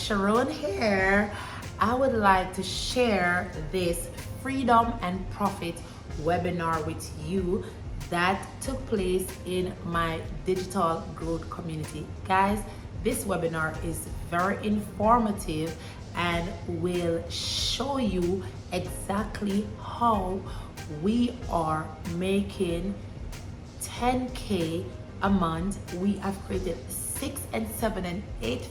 Sharon here. I would like to share this Freedom and Profit webinar with you that took place in my digital growth community. Guys, this webinar is very informative and will show you exactly how we are making 10K a month. We have created 6 and 7 and 8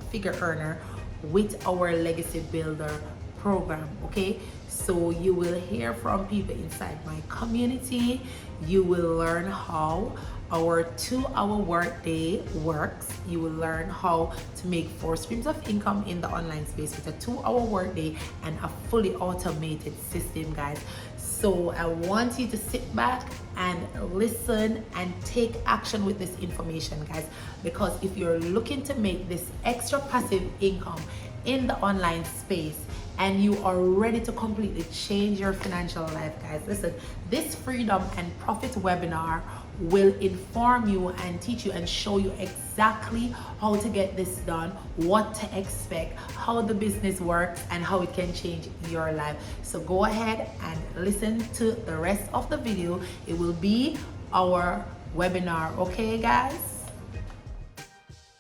figure earner with our legacy builder program. Okay, so you will hear from people inside my community. You will learn how our 2-hour workday works. You will learn how to make 4 streams of income in the online space with a 2-hour workday and a fully automated system, guys. So I want you to sit back and listen and take action with this information, guys, because if you're looking to make this extra passive income in the online space and you are ready to completely change your financial life, guys, listen, this Freedom and Profit webinar will inform you and teach you and show you exactly how to get this done, what to expect, how the business works, and how it can change your life. So go ahead and listen to the rest of the video. It will be our webinar, okay, guys?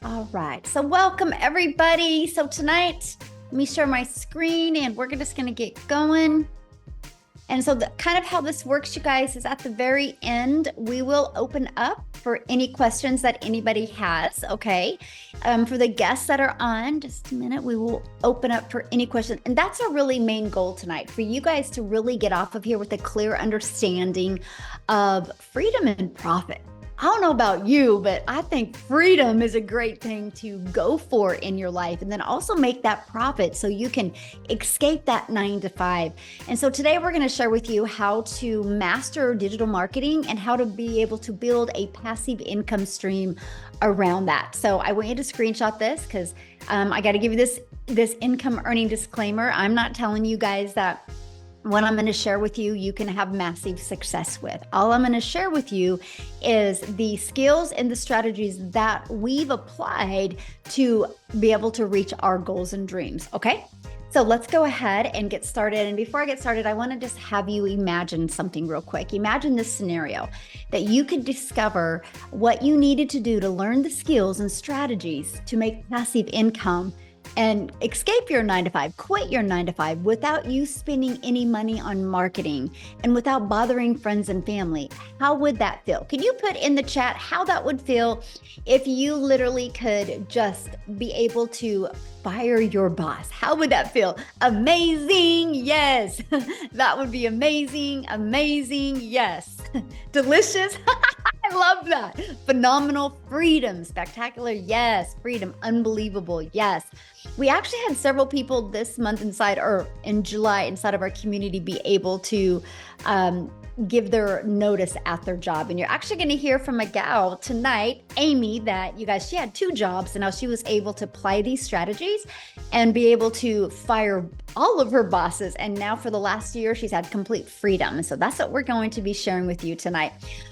All right, so welcome everybody. So tonight, let me share my screen and we're just gonna get going. And so kind of how this works, you guys, is at the very end, we will open up for any questions that anybody has, okay? For the guests that are on, just a minute, we will open up for any questions. And that's a really main goal tonight, for you guys to really get off of here with a clear understanding of freedom and profit. I don't know about you, but I think freedom is a great thing to go for in your life, and then also make that profit so you can escape that 9-to-5. And so today we're going to share with you how to master digital marketing and how to be able to build a passive income stream around that. So I want you to screenshot this because I got to give you this income earning disclaimer. I'm not telling you guys that what I'm going to share with you, you can have massive success with. All I'm going to share with you is the skills and the strategies that we've applied to be able to reach our goals and dreams. Okay, so let's go ahead and get started. And before I get started, I want to just have you imagine something real quick. Imagine this scenario that you could discover what you needed to do to learn the skills and strategies to make passive income and escape your 9-to-5, quit your 9-to-5 without you spending any money on marketing and without bothering friends and family. How would that feel? Can you put in the chat how that would feel if you literally could just be able to fire your boss? How would that feel? Amazing. Yes. That would be amazing. Amazing. Yes. Delicious. I love that. Phenomenal. Freedom. Spectacular. Yes. Freedom. Unbelievable. Yes. We actually had several people this month in July inside of our community be able to give their notice at their job. And you're actually going to hear from a gal tonight, Amy, that you guys, she had 2 jobs and now she was able to apply these strategies and be able to fire all of her bosses. And now for the last year, she's had complete freedom. And so that's what we're going to be sharing with you tonight.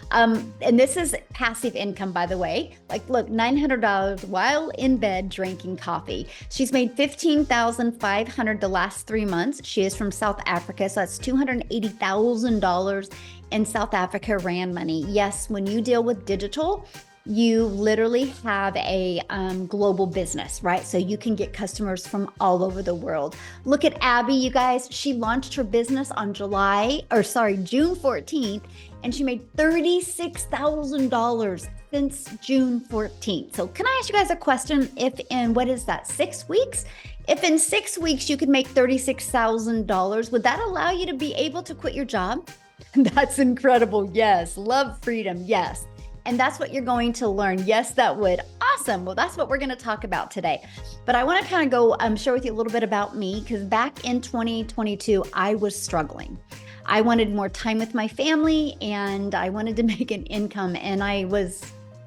And this is passive income, by the way. Like, look, $900 while in bed drinking coffee. She's made $15,500 the last 3 months. She is from South Africa, so that's $280,000 in South Africa rand money. Yes, when you deal with digital, you literally have a global business, right? So you can get customers from all over the world. Look at Abby, you guys. She launched her business on June 14th, and she made $36,000 since June 14th. So can I ask you guys a question? If in, what is that, 6 weeks? If in 6 weeks you could make $36,000, would that allow you to be able to quit your job? That's incredible. Yes. Love freedom. Yes. And that's what you're going to learn. Yes, that would. Awesome. Well, that's what we're going to talk about today. But I want to kind of go share with you a little bit about me, because back in 2022, I was struggling. I wanted more time with my family and I wanted to make an income, and I was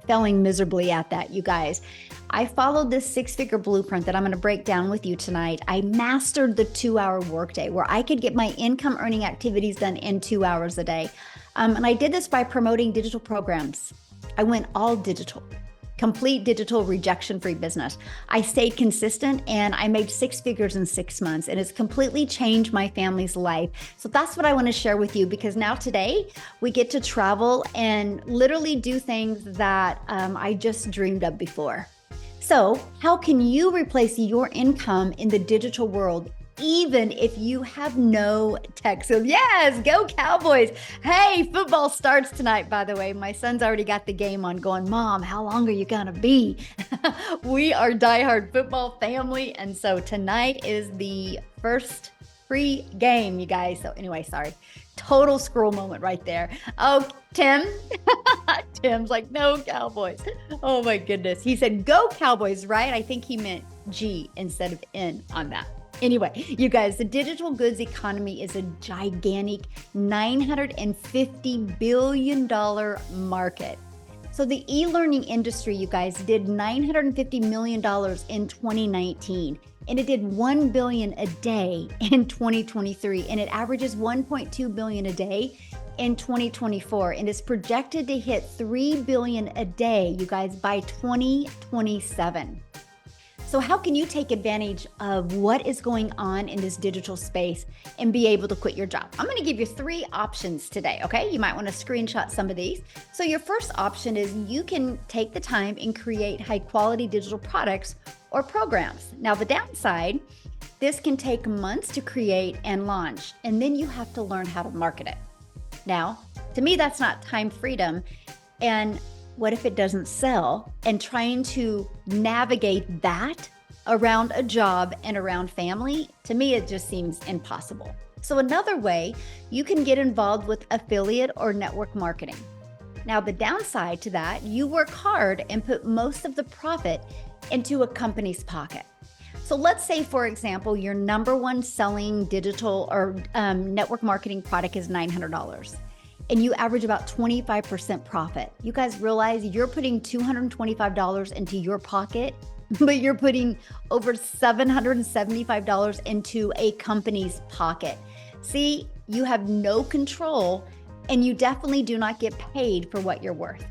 failing miserably at that, you guys. I followed this 6-figure blueprint that I'm going to break down with you tonight. I mastered the 2-hour workday where I could get my income earning activities done in 2 hours a day. And I did this by promoting digital programs. I went all digital. complete digital rejection-free business. I stayed consistent and I made 6 figures in 6 months, and it's completely changed my family's life. So that's what I want to share with you, because now today we get to travel and literally do things that I just dreamed of before. So how can you replace your income in the digital world even if you have no tech? So yes, go Cowboys. Hey, football starts tonight, by the way. My son's already got the game on going, Mom, how long are you gonna be? We are diehard football family. And so tonight is the first free game, you guys. So anyway, sorry. Total scroll moment right there. Oh, Tim. Tim's like, no Cowboys. Oh my goodness. He said, go Cowboys, right? I think he meant G instead of N on that. Anyway, you guys, the digital goods economy is a gigantic $950 billion market. So the e-learning industry, you guys, did $950 million in 2019, and it did $1 billion a day in 2023, and it averages $1.2 billion a day in 2024, and is projected to hit $3 billion a day, you guys, by 2027. So how can you take advantage of what is going on in this digital space and be able to quit your job? I'm going to give you 3 options today, okay? You might want to screenshot some of these. So your first option is you can take the time and create high quality digital products or programs. Now the downside, this can take months to create and launch, and then you have to learn how to market it. Now, to me, that's not time freedom. And what if it doesn't sell? And trying to navigate that around a job and around family, to me, it just seems impossible. So another way, you can get involved with affiliate or network marketing. Now, the downside to that, you work hard and put most of the profit into a company's pocket. So let's say, for example, your number one selling digital or network marketing product is $900. And you average about 25% profit. You guys realize you're putting $225 into your pocket, but you're putting over $775 into a company's pocket. See, you have no control, and you definitely do not get paid for what you're worth.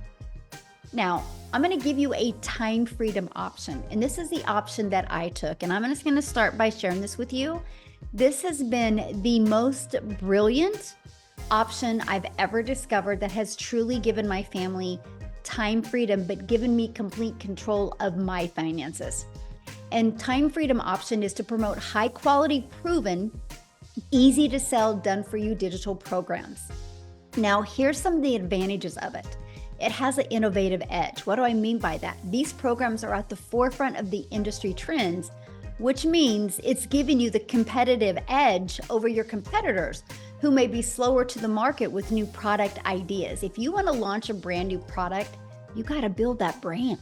Now, I'm going to give you a time freedom option, and this is the option that I took, and I'm just going to start by sharing this with you. This has been the most brilliant option I've ever discovered that has truly given my family time freedom, but given me complete control of my finances. And time freedom option is to promote high quality, proven, easy to sell, done for you digital programs. Now, here's some of the advantages of it. It has an innovative edge. What do I mean by that? These programs are at the forefront of the industry trends, which means it's giving you the competitive edge over your competitors who may be slower to the market with new product ideas. If you want to launch a brand new product, you got to build that brand.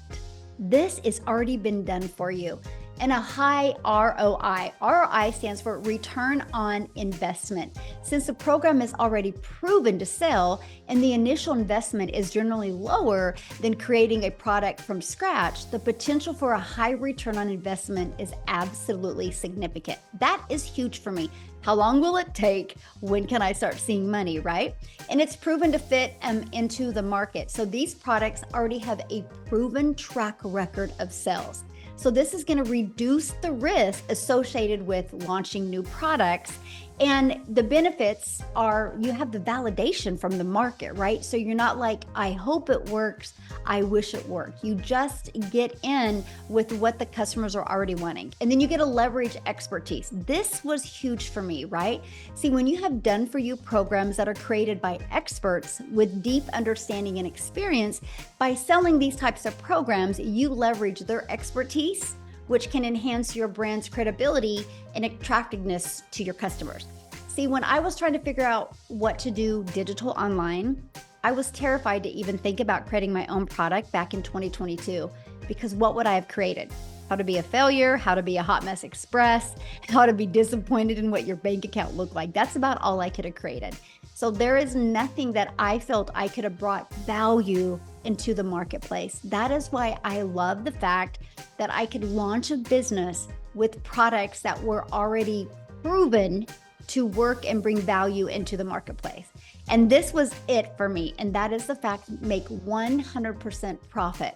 This has already been done for you. And a high ROI. ROI stands for return on investment. Since the program is already proven to sell and the initial investment is generally lower than creating a product from scratch, the potential for a high return on investment is absolutely significant. That is huge for me. How long will it take? When can I start seeing money, right? And it's proven to fit into the market. So these products already have a proven track record of sales. So this is going to reduce the risk associated with launching new products. And the benefits are you have the validation from the market, right? So you're not like, I hope it works, I wish it worked. You just get in with what the customers are already wanting. And then you get to leverage expertise. This was huge for me, right? See, when you have done for you programs that are created by experts with deep understanding and experience, by selling these types of programs, you leverage their expertise, which can enhance your brand's credibility and attractiveness to your customers. See, when I was trying to figure out what to do digital online, I was terrified to even think about creating my own product back in 2022, because what would I have created? How to be a failure, how to be a hot mess express, how to be disappointed in what your bank account looked like. That's about all I could have created. So there is nothing that I felt I could have brought value into the marketplace. That is why I love the fact that I could launch a business with products that were already proven to work and bring value into the marketplace. And this was it for me. And that is the fact, make 100% profit.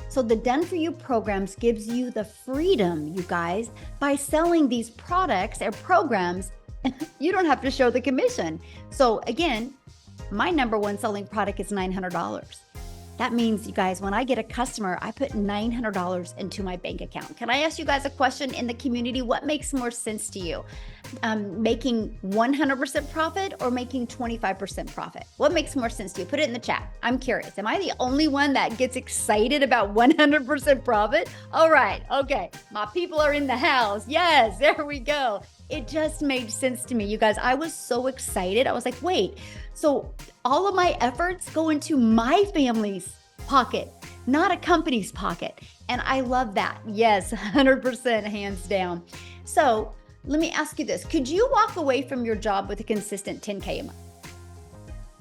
So the Done For You programs gives you the freedom, you guys, by selling these products or programs, you don't have to show the commission. So again, my number one selling product is $900. That means, you guys, when I get a customer, I put $900 into my bank account. Can I ask you guys a question in the community? What makes more sense to you? Making 100% profit or making 25% profit? What makes more sense to you? Put it in the chat. I'm curious. Am I the only one that gets excited about 100% profit? All right. Okay. My people are in the house. Yes, there we go. It just made sense to me. You guys, I was so excited. I was like, wait, so all of my efforts go into my family's pocket, not a company's pocket. And I love that. Yes, 100% hands down. So let me ask you this. Could you walk away from your job with a consistent 10K a month?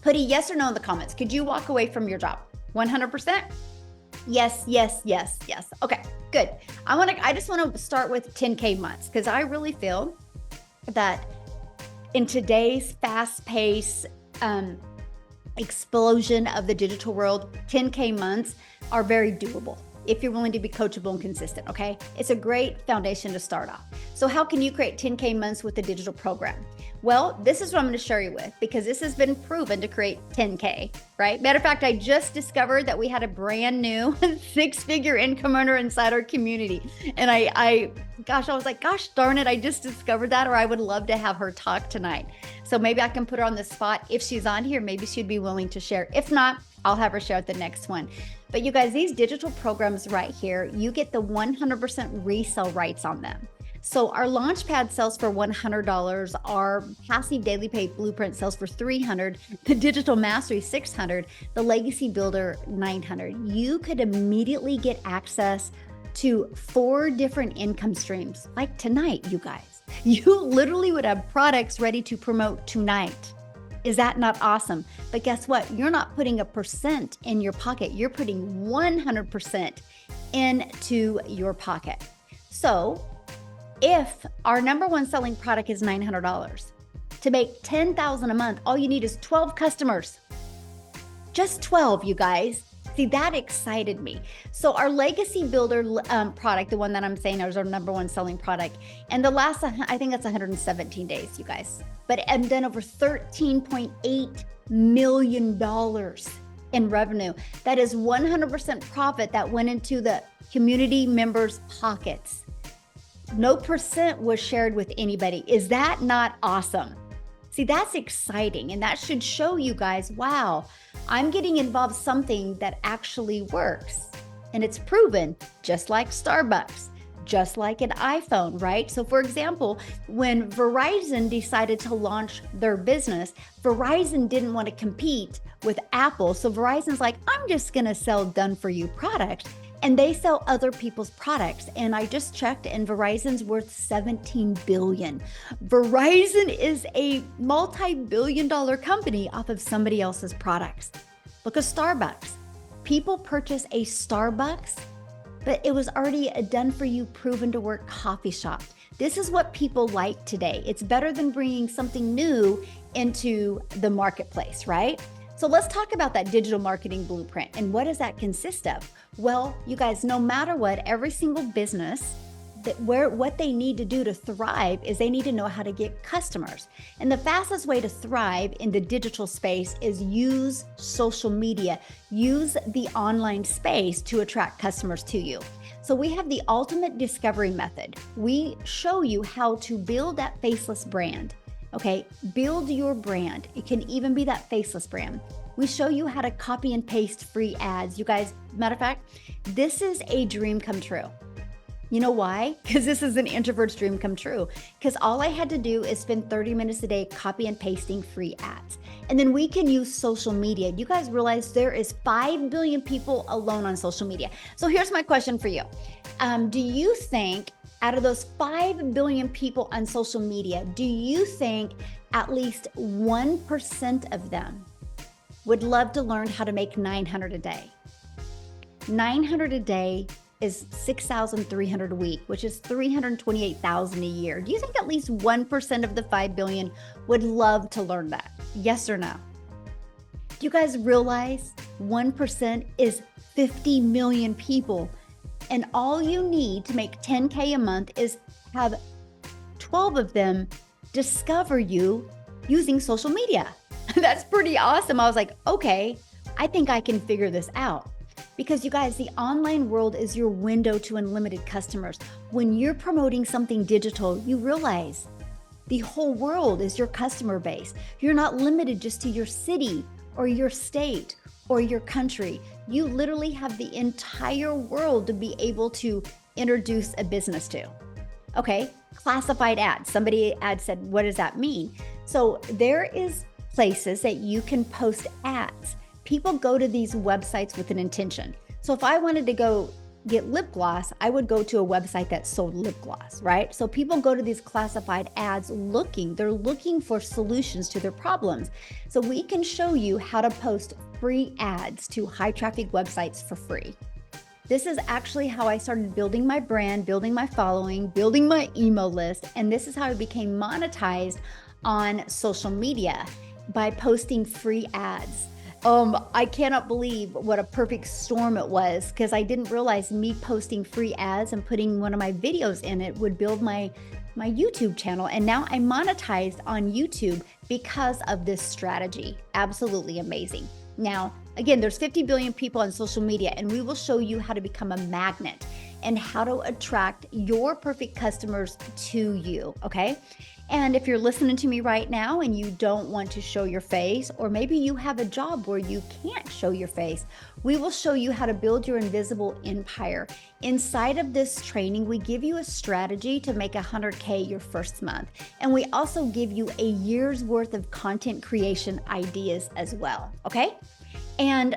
Put a yes or no in the comments. Could you walk away from your job? 100%? Yes, yes, yes, yes. Okay, good. I just want to start with 10K months because I really feel that in today's fast-paced explosion of the digital world, 10K months are very doable if you're willing to be coachable and consistent, okay? It's a great foundation to start off. So how can you create 10K months with a digital program? Well, this is what I'm gonna share you with because this has been proven to create 10K, right? Matter of fact, I just discovered that we had a brand new 6-figure income earner inside our community. And I was like, gosh darn it, I just discovered that, or I would love to have her talk tonight. So maybe I can put her on the spot. If she's on here, maybe she'd be willing to share. If not, I'll have her share at the next one. But you guys, these digital programs right here, you get the 100% resale rights on them. So our Launchpad sells for $100, our Passive Daily Pay Blueprint sells for $300, the Digital Mastery $600, the Legacy Builder $900. You could immediately get access to 4 different income streams, like tonight, you guys. You literally would have products ready to promote tonight. Is that not awesome? But guess what? You're not putting a percent in your pocket. You're putting 100% into your pocket. So if our number one selling product is $900, to make $10,000 a month, all you need is 12 customers. Just 12, you guys. See, that excited me. So our Legacy Builder product, the one that I'm saying is our number one selling product, and the last, I think that's 117 days, you guys. But I've done over $13.8 million in revenue. That is 100% profit that went into the community members' pockets. No percent was shared with anybody. Is that not awesome? See, that's exciting. And that should show you guys, wow, I'm getting involved in something that actually works. And it's proven, just like Starbucks, just like an iPhone, right? So for example, when Verizon decided to launch their business, Verizon didn't want to compete with Apple. So Verizon's like, I'm just going to sell Done For You products. And they sell other people's products. And I just checked, and Verizon's worth $17 billion. Verizon is a multi-billion-dollar company off of somebody else's products. Look at Starbucks. People purchase a Starbucks, but it was already a Done For You, proven to work coffee shop. This is what people like today. It's better than bringing something new into the marketplace, right? So let's talk about that digital marketing blueprint and what does that consist of? Well, you guys, no matter what, every single business, what they need to do to thrive is they need to know how to get customers. And the fastest way to thrive in the digital space is use social media, use the online space to attract customers to you. So we have the ultimate discovery method. We show you how to build that faceless brand. Okay, build your brand. It can even be that faceless brand. We show you how to copy and paste free ads. You guys, matter of fact, this is a dream come true. You know why? Because this is an introvert's dream come true. Because all I had to do is spend 30 minutes a day copy and pasting free ads. And then we can use social media. You guys realize there is 5 billion people alone on social media. So here's my question for you. Do you think out of those 5 billion people on social media, do you think at least 1% of them would love to learn how to make 900 a day? 900 a day is 6,300 a week, which is 328,000 a year. Do you think at least 1% of the 5 billion would love to learn that? Yes or no? Do you guys realize 1% is 50 million people. And all you need to make 10K a month is have 12 of them discover you using social media. That's pretty awesome. I was like, okay, I think I can figure this out. Because you guys, the online world is your window to unlimited customers. When you're promoting something digital, you realize the whole world is your customer base. You're not limited just to your city or your state or your country. You literally have the entire world to be able to introduce a business to. Okay, classified ads. Somebody had said, what does that mean? So there is places that you can post ads. People go to these websites with an intention. So if I wanted to go get lip gloss, I would go to a website that sold lip gloss, right? So people go to these classified ads they're looking for solutions to their problems. So we can show you how to post free ads to high traffic websites for free. This is actually how I started building my brand, building my following, building my email list. And this is how I became monetized on social media, by posting free ads. I cannot believe what a perfect storm it was, because I didn't realize me posting free ads and putting one of my videos in it would build my YouTube channel. And now I'm monetized on YouTube because of this strategy. Absolutely amazing. Now, again, there's 50 billion people on social media, and we will show you how to become a magnet and how to attract your perfect customers to you, okay? And if you're listening to me right now and you don't want to show your face, or maybe you have a job where you can't show your face, we will show you how to build your invisible empire. Inside of this training, we give you a strategy to make 100K your first month. And we also give you a year's worth of content creation ideas as well, okay? And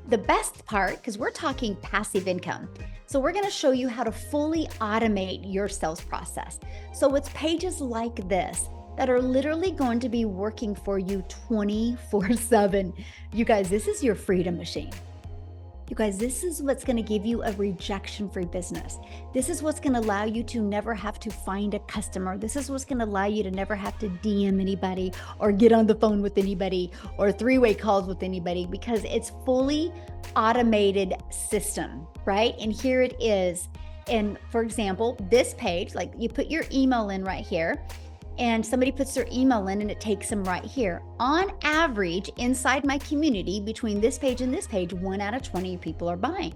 the best part, because we're talking passive income. So we're gonna show you how to fully automate your sales process. So it's pages like this that are literally going to be working for you 24/7. You guys, this is your freedom machine. You guys, this is what's gonna give you a rejection-free business. This is what's gonna allow you to never have to find a customer. This is what's gonna allow you to never have to DM anybody or get on the phone with anybody or three-way calls with anybody, because it's fully automated system, right? And here it is. And for example, this page, like you put your email in right here, and somebody puts their email in and it takes them right here. On average, inside my community, between this page and this page, 1 out of 20 people are buying.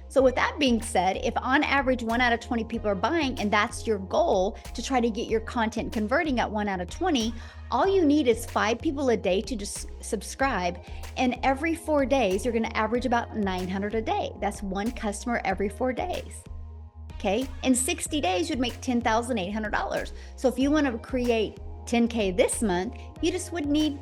So with that being said, if on average 1 out of 20 people are buying, and that's your goal to try to get your content converting at 1 out of 20, all you need is 5 people a day to just subscribe. And every 4 days, you're gonna average about 900 a day. That's 1 customer every 4 days. Okay, in 60 days, you'd make $10,800. So if you want to create 10K this month, you just would need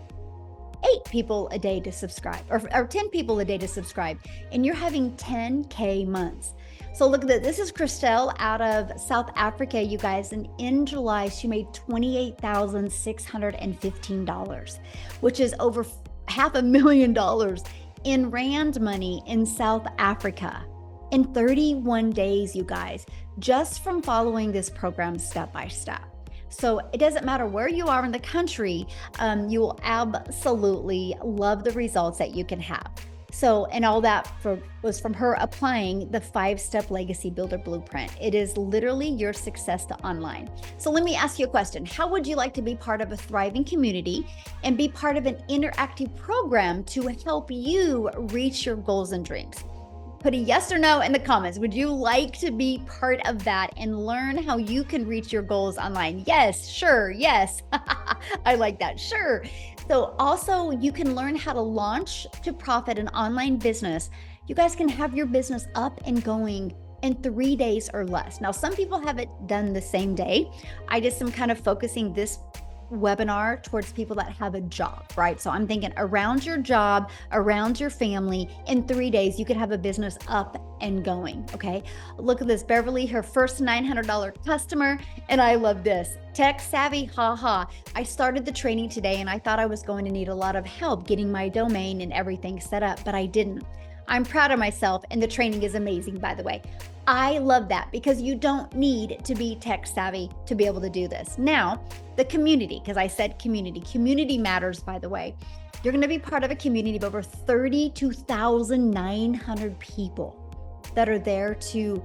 8 people a day to subscribe, or 10 people a day to subscribe, and you're having 10K months. So look at that. This is Christelle out of South Africa, you guys. And in July, she made $28,615, which is over $500,000 in Rand money in South Africa. In 31 days, you guys, just from following this program step by step. So it doesn't matter where you are in the country, you will absolutely love the results that you can have. So, and all that was from her applying the 5-step legacy builder blueprint. It is literally your success to online. So let me ask you a question. How would you like to be part of a thriving community and be part of an interactive program to help you reach your goals and dreams? Put a yes or no in the comments. Would you like to be part of that and learn how you can reach your goals online? Yes, sure, yes. I like that, sure. So also you can learn how to launch to profit an online business. You guys can have your business up and going in 3 days or less. Now, some people have it done the same day. I just am kind of focusing this webinar towards people that have a job, right? So I'm thinking around your job, around your family, in 3 days, you could have a business up and going, okay? Look at this, Beverly, her first $900 customer, and I love this. Tech savvy, haha. I started the training today and I thought I was going to need a lot of help getting my domain and everything set up, but I didn't. I'm proud of myself, and the training is amazing, by the way. I love that because you don't need to be tech savvy to be able to do this. Now, the community, because I said community matters, by the way. You're going to be part of a community of over 32,900 people that are there to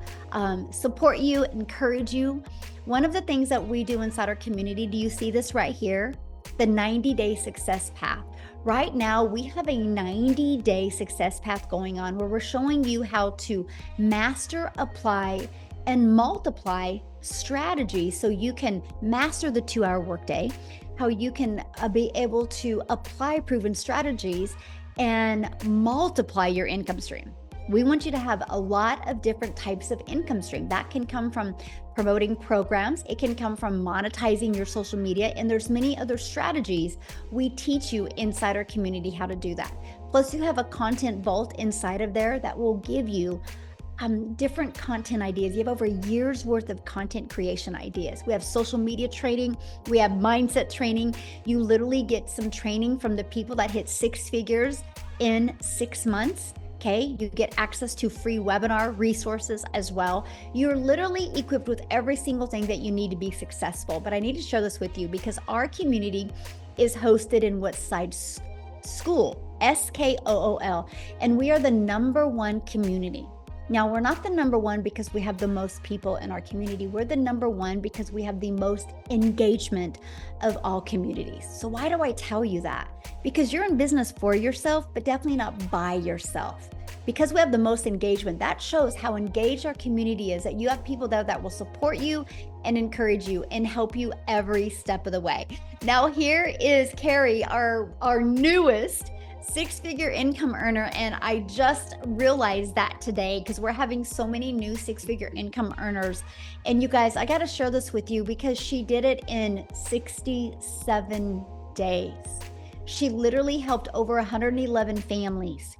support you, encourage you. One of the things that we do inside our community, do you see this right here? The 90-day success path. Right now, we have a 90-day success path going on where we're showing you how to master, apply, and multiply strategies so you can master the 2-hour workday, how you can be able to apply proven strategies and multiply your income stream. We want you to have a lot of different types of income stream. That can come from promoting programs. It can come from monetizing your social media. And there's many other strategies we teach you inside our community how to do that. Plus you have a content vault inside of there that will give you different content ideas. You have over a year's worth of content creation ideas. We have social media training. We have mindset training. You literally get some training from the people that hit 6 figures in 6 months. Okay, you get access to free webinar resources as well. You're literally equipped with every single thing that you need to be successful. But I need to share this with you because our community is hosted in Westside School, SKOOL, and we are the #1 community. Now, we're not the #1 because we have the most people in our community. We're the #1 because we have the most engagement of all communities. So why do I tell you that? Because you're in business for yourself, but definitely not by yourself. Because we have the most engagement, that shows how engaged our community is, that you have people there that will support you and encourage you and help you every step of the way. Now, here is Carrie, our newest 6-figure income earner. And I just realized that today because we're having so many new 6-figure income earners. And you guys, I got to share this with you because she did it in 67 days. She literally helped over 111 families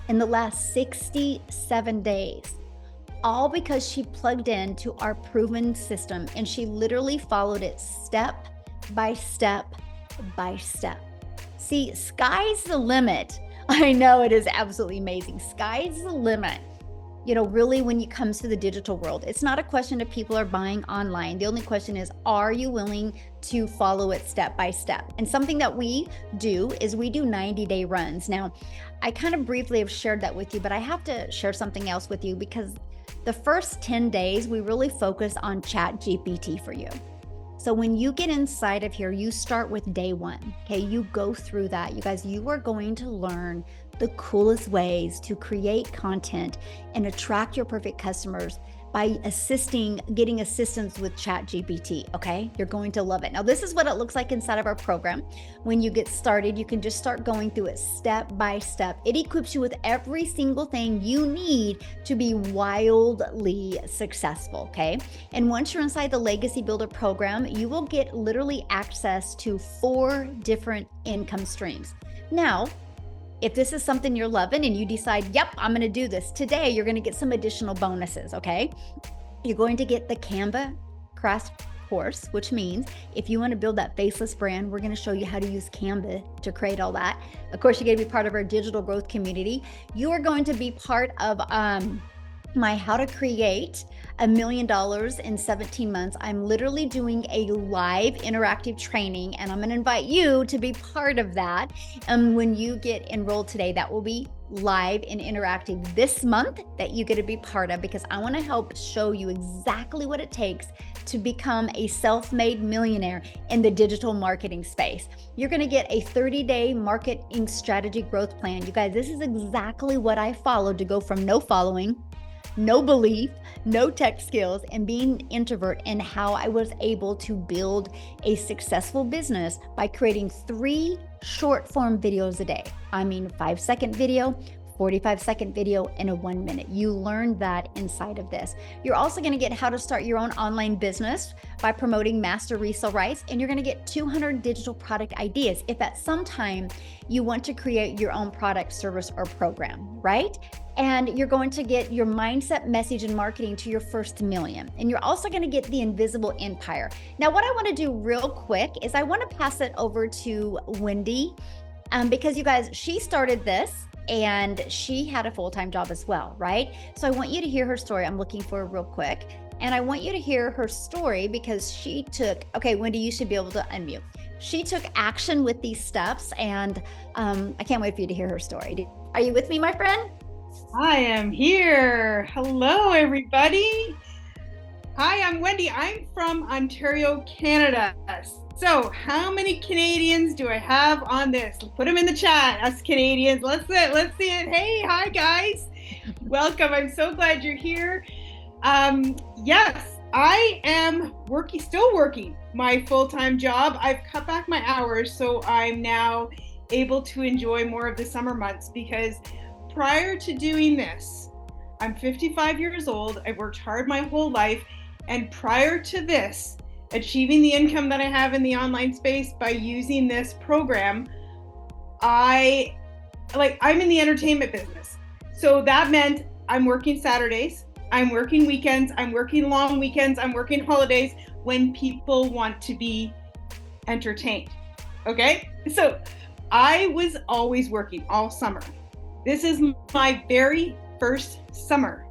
in the last 67 days, all because she plugged into our proven system and she literally followed it step by step by step. See, sky's the limit. I know it is absolutely amazing. Sky's the limit. You know, really, when it comes to the digital world, it's not a question of people are buying online. The only question is, are you willing to follow it step by step? And something that we do is we do 90-day runs. Now, I kind of briefly have shared that with you, but I have to share something else with you because the first 10 days, we really focus on ChatGPT for you. So when you get inside of here, you start with day 1, okay? You go through that. You guys, you are going to learn the coolest ways to create content and attract your perfect customers by getting assistance with ChatGPT, okay? You're going to love it. Now, this is what it looks like inside of our program. When you get started, you can just start going through it step by step. It equips you with every single thing you need to be wildly successful, okay? And once you're inside the Legacy Builder program, you will get literally access to 4 different income streams. Now, if this is something you're loving and you decide, yep, I'm going to do this today, you're going to get some additional bonuses, okay? You're going to get the Canva crash course, which means if you want to build that faceless brand, we're going to show you how to use Canva to create all that. Of course, you're going to be part of our digital growth community. You are going to be part of my How to Create $1 million in 17 months. I'm literally doing a live interactive training and I'm going to invite you to be part of that. And when you get enrolled today, that will be live and interactive this month that you get to be part of, because I want to help show you exactly what it takes to become a self-made millionaire in the digital marketing space. You're going to get a 30-day marketing strategy growth plan. You guys, this is exactly what I followed to go from no following, no belief, no tech skills, and being an introvert, and how I was able to build a successful business by creating 3 short form videos a day. I mean, 5-second video, 45-second video, and a 1-minute. You learn that inside of this. You're also going to get how to start your own online business by promoting master resale rights, and you're going to get 200 digital product ideas if at some time you want to create your own product, service, or program, right? And you're going to get your mindset, message, and marketing to your first million. And you're also going to get the invisible empire. Now, what I want to do real quick is I want to pass it over to Wendy, because you guys, she started this and she had a full-time job as well, right? So I want you to hear her story. I'm looking for it real quick. And I want you to hear her story because she took, okay, Wendy, you should be able to unmute. she took action with these steps, and I can't wait for you to hear her story. Are you with me, my friend? I am here. Hello, everybody. Hi, I'm Wendy. I'm from Ontario, Canada. So how many Canadians do I have on this? Put them in the chat, us Canadians. Let's see it. Hey, hi, guys. Welcome. I'm so glad you're here. Yes, I am still working my full-time job. I've cut back my hours, so I'm now able to enjoy more of the summer months, because prior to doing this, I'm 55 years old. I've worked hard my whole life. And prior to this, achieving the income that I have in the online space by using this program, I'm in the entertainment business. So that meant I'm working Saturdays, I'm working weekends, I'm working long weekends, I'm working holidays when people want to be entertained. Okay? So I was always working all summer. This is my very first summer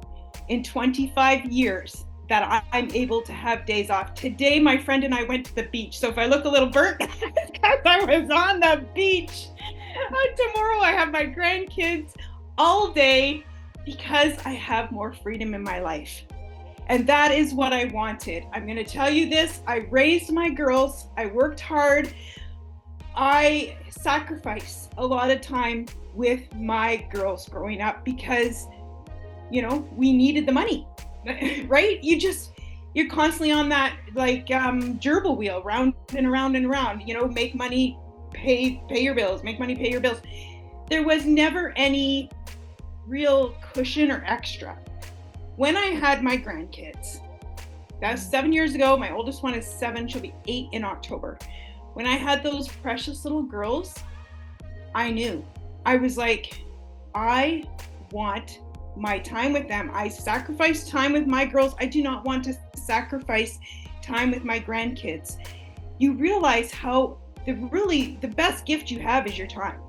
in 25 years that I'm able to have days off. Today, my friend and I went to the beach. So if I look a little burnt, it's because I was on the beach. Tomorrow, I have my grandkids all day because I have more freedom in my life. And that is what I wanted. I'm going to tell you this. I raised my girls. I worked hard. I sacrificed a lot of time with my girls growing up because, we needed the money. Right? You're constantly on that gerbil wheel, round and around and around, make money, pay your bills, make money, pay your bills. There was never any real cushion or extra. When I had my grandkids, that was 7 years ago. My oldest one is 7, she'll be 8 in October. When I had those precious little girls, I knew. I was like, I want my time with them. I sacrificed time with my girls. I do not want to sacrifice time with my grandkids. You realize how the best gift you have is your time.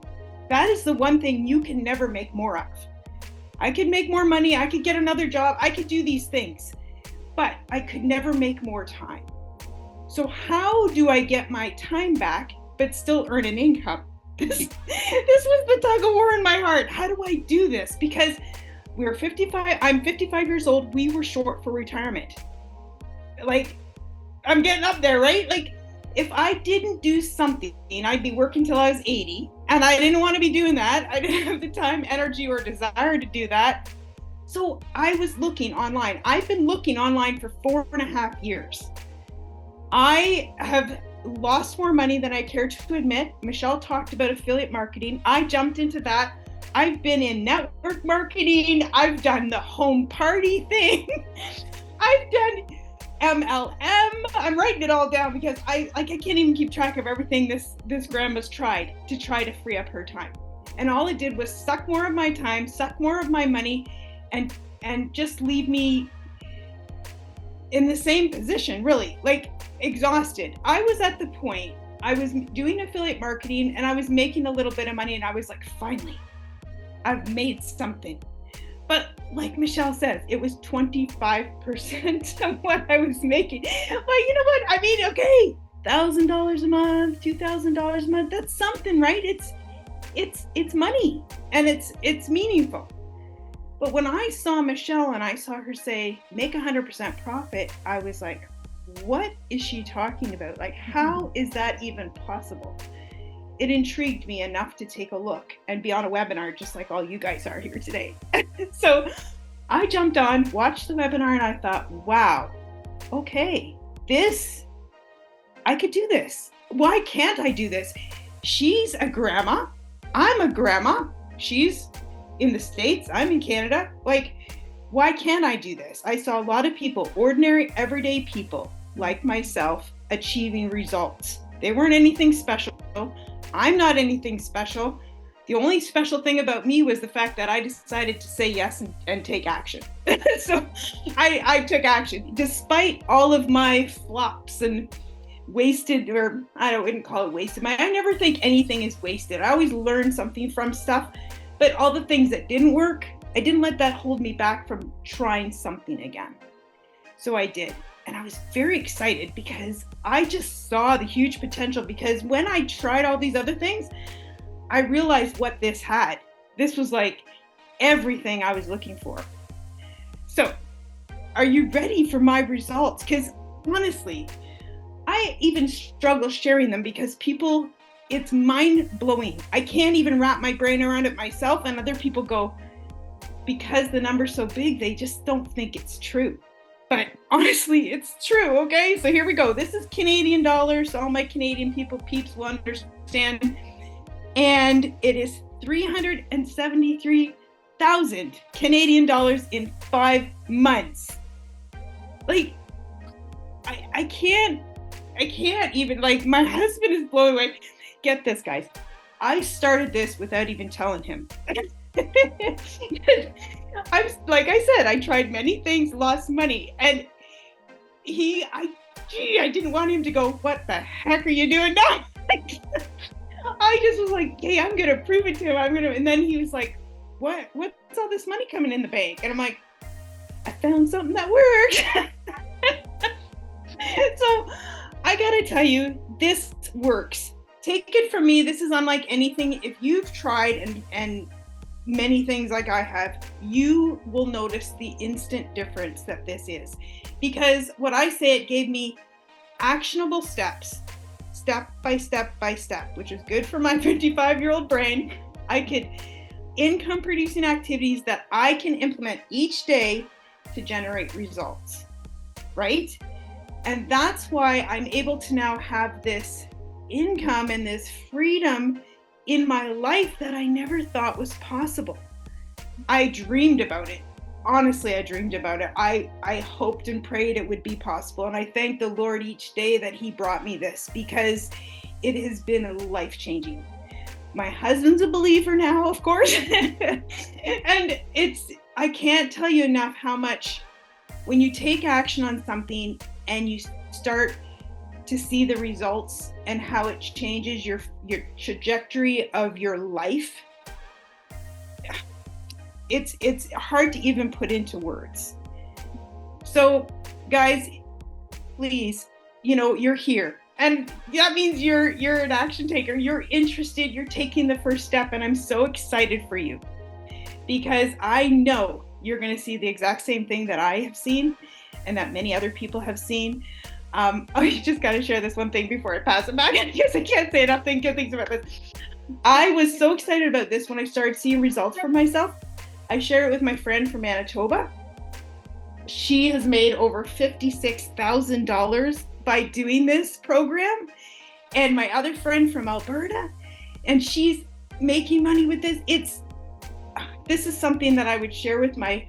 That is the one thing you can never make more of. I could make more money. I could get another job. I could do these things, but I could never make more time. So how do I get my time back, but still earn an income? This was the tug of war in my heart. How do I do this? Because I'm 55 years old. We were short for retirement. I'm getting up there, right? If I didn't do something, I'd be working till I was 80, and I didn't want to be doing that. I didn't have the time, energy, or desire to do that. So I was looking online. I've been looking online for 4.5 years. I have lost more money than I care to admit. Michelle talked about affiliate marketing. I jumped into that. I've been in network marketing. I've done the home party thing. I've done MLM. I'm writing it all down because I can't even keep track of everything this grandma's tried to free up her time. And all it did was suck more of my time, suck more of my money, and just leave me in the same position, really, exhausted. I was at the point, I was doing affiliate marketing and I was making a little bit of money, and I was like, finally, I've made something. But like Michelle says, it was 25% of what I was making. But you know what? I mean, okay, $1,000 a month, $2,000 a month, that's something, right? It's money, and it's meaningful. But when I saw Michelle and I saw her say, make 100% profit, I was like, what is she talking about? How is that even possible? It intrigued me enough to take a look and be on a webinar just like all you guys are here today. So I jumped on, watched the webinar, and I thought, wow, okay, I could do this. Why can't I do this? She's a grandma. I'm a grandma. She's in the States. I'm in Canada. Why can't I do this? I saw a lot of people, ordinary, everyday people like myself, achieving results. They weren't anything special. I'm not anything special. The only special thing about me was the fact that I decided to say yes and take action. So I took action despite all of my flops and wasted, or I wouldn't call it wasted. I never think anything is wasted. I always learn something from stuff, but all the things that didn't work, I didn't let that hold me back from trying something again. So I did. And I was very excited because I just saw the huge potential, because when I tried all these other things, I realized what this had. This was like everything I was looking for. So, are you ready for my results? Because honestly, I even struggle sharing them because people, it's mind blowing. I can't even wrap my brain around it myself, and other people go, because the number's so big, they just don't think it's true. But honestly, it's true, okay? So here we go. This is Canadian dollars, so all my Canadian peeps will understand. And it is 373,000 Canadian dollars in 5 months. Like, I can't even, like, my husband is blown away. Get this, guys. I started this without even telling him. Like I said, I tried many things, lost money, and I didn't want him to go, what the heck are you doing now? I just was like, hey, I'm gonna prove it to him. And then he was like, what's all this money coming in the bank? And I'm like, I found something that works. So I gotta tell you, this works. Take it from me, this is unlike anything. If you've tried and many things like I have, you will notice the instant difference that this is. Because what I say, it gave me actionable steps, step by step, which is good for my 55-year-old brain. I could income producing activities that I can implement each day to generate results, right? And that's why I'm able to now have this income and this freedom in my life that I never thought was possible. I dreamed about it. Honestly, I dreamed about it. I hoped and prayed it would be possible. And I thank the Lord each day that He brought me this, because it has been life-changing. My husband's a believer now, of course. And I can't tell you enough how much, when you take action on something and you start to see the results and how it changes your trajectory of your life, it's hard to even put into words. So guys, please, you're here, and that means you're an action taker, you're interested, you're taking the first step, and I'm so excited for you, because I know you're going to see the exact same thing that I have seen and that many other people have seen. I just got to share this one thing before I pass it back, because I can't say enough good things about this. I was so excited about this when I started seeing results for myself. I share it with my friend from Manitoba. She has made over $56,000 by doing this program. And my other friend from Alberta, and she's making money with this. This is something that I would share with my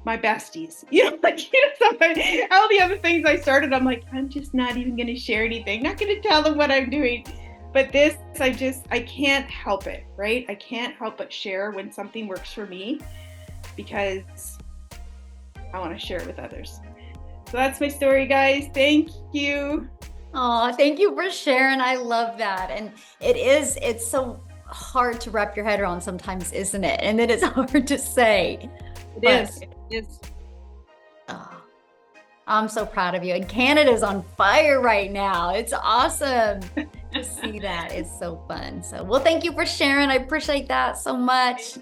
besties, all the other things I started, I'm like, I'm just not even going to share anything, not going to tell them what I'm doing. But this, I can't help it, right? I can't help but share when something works for me, because I want to share it with others. So that's my story, guys. Thank you. Oh, thank you for sharing. I love that. And it's so hard to wrap your head around sometimes, isn't it? And then it's hard to say. It is. Oh, I'm so proud of you. And Canada's on fire right now. It's awesome to see that. It's so fun. So, well, thank you for sharing. I appreciate that so much.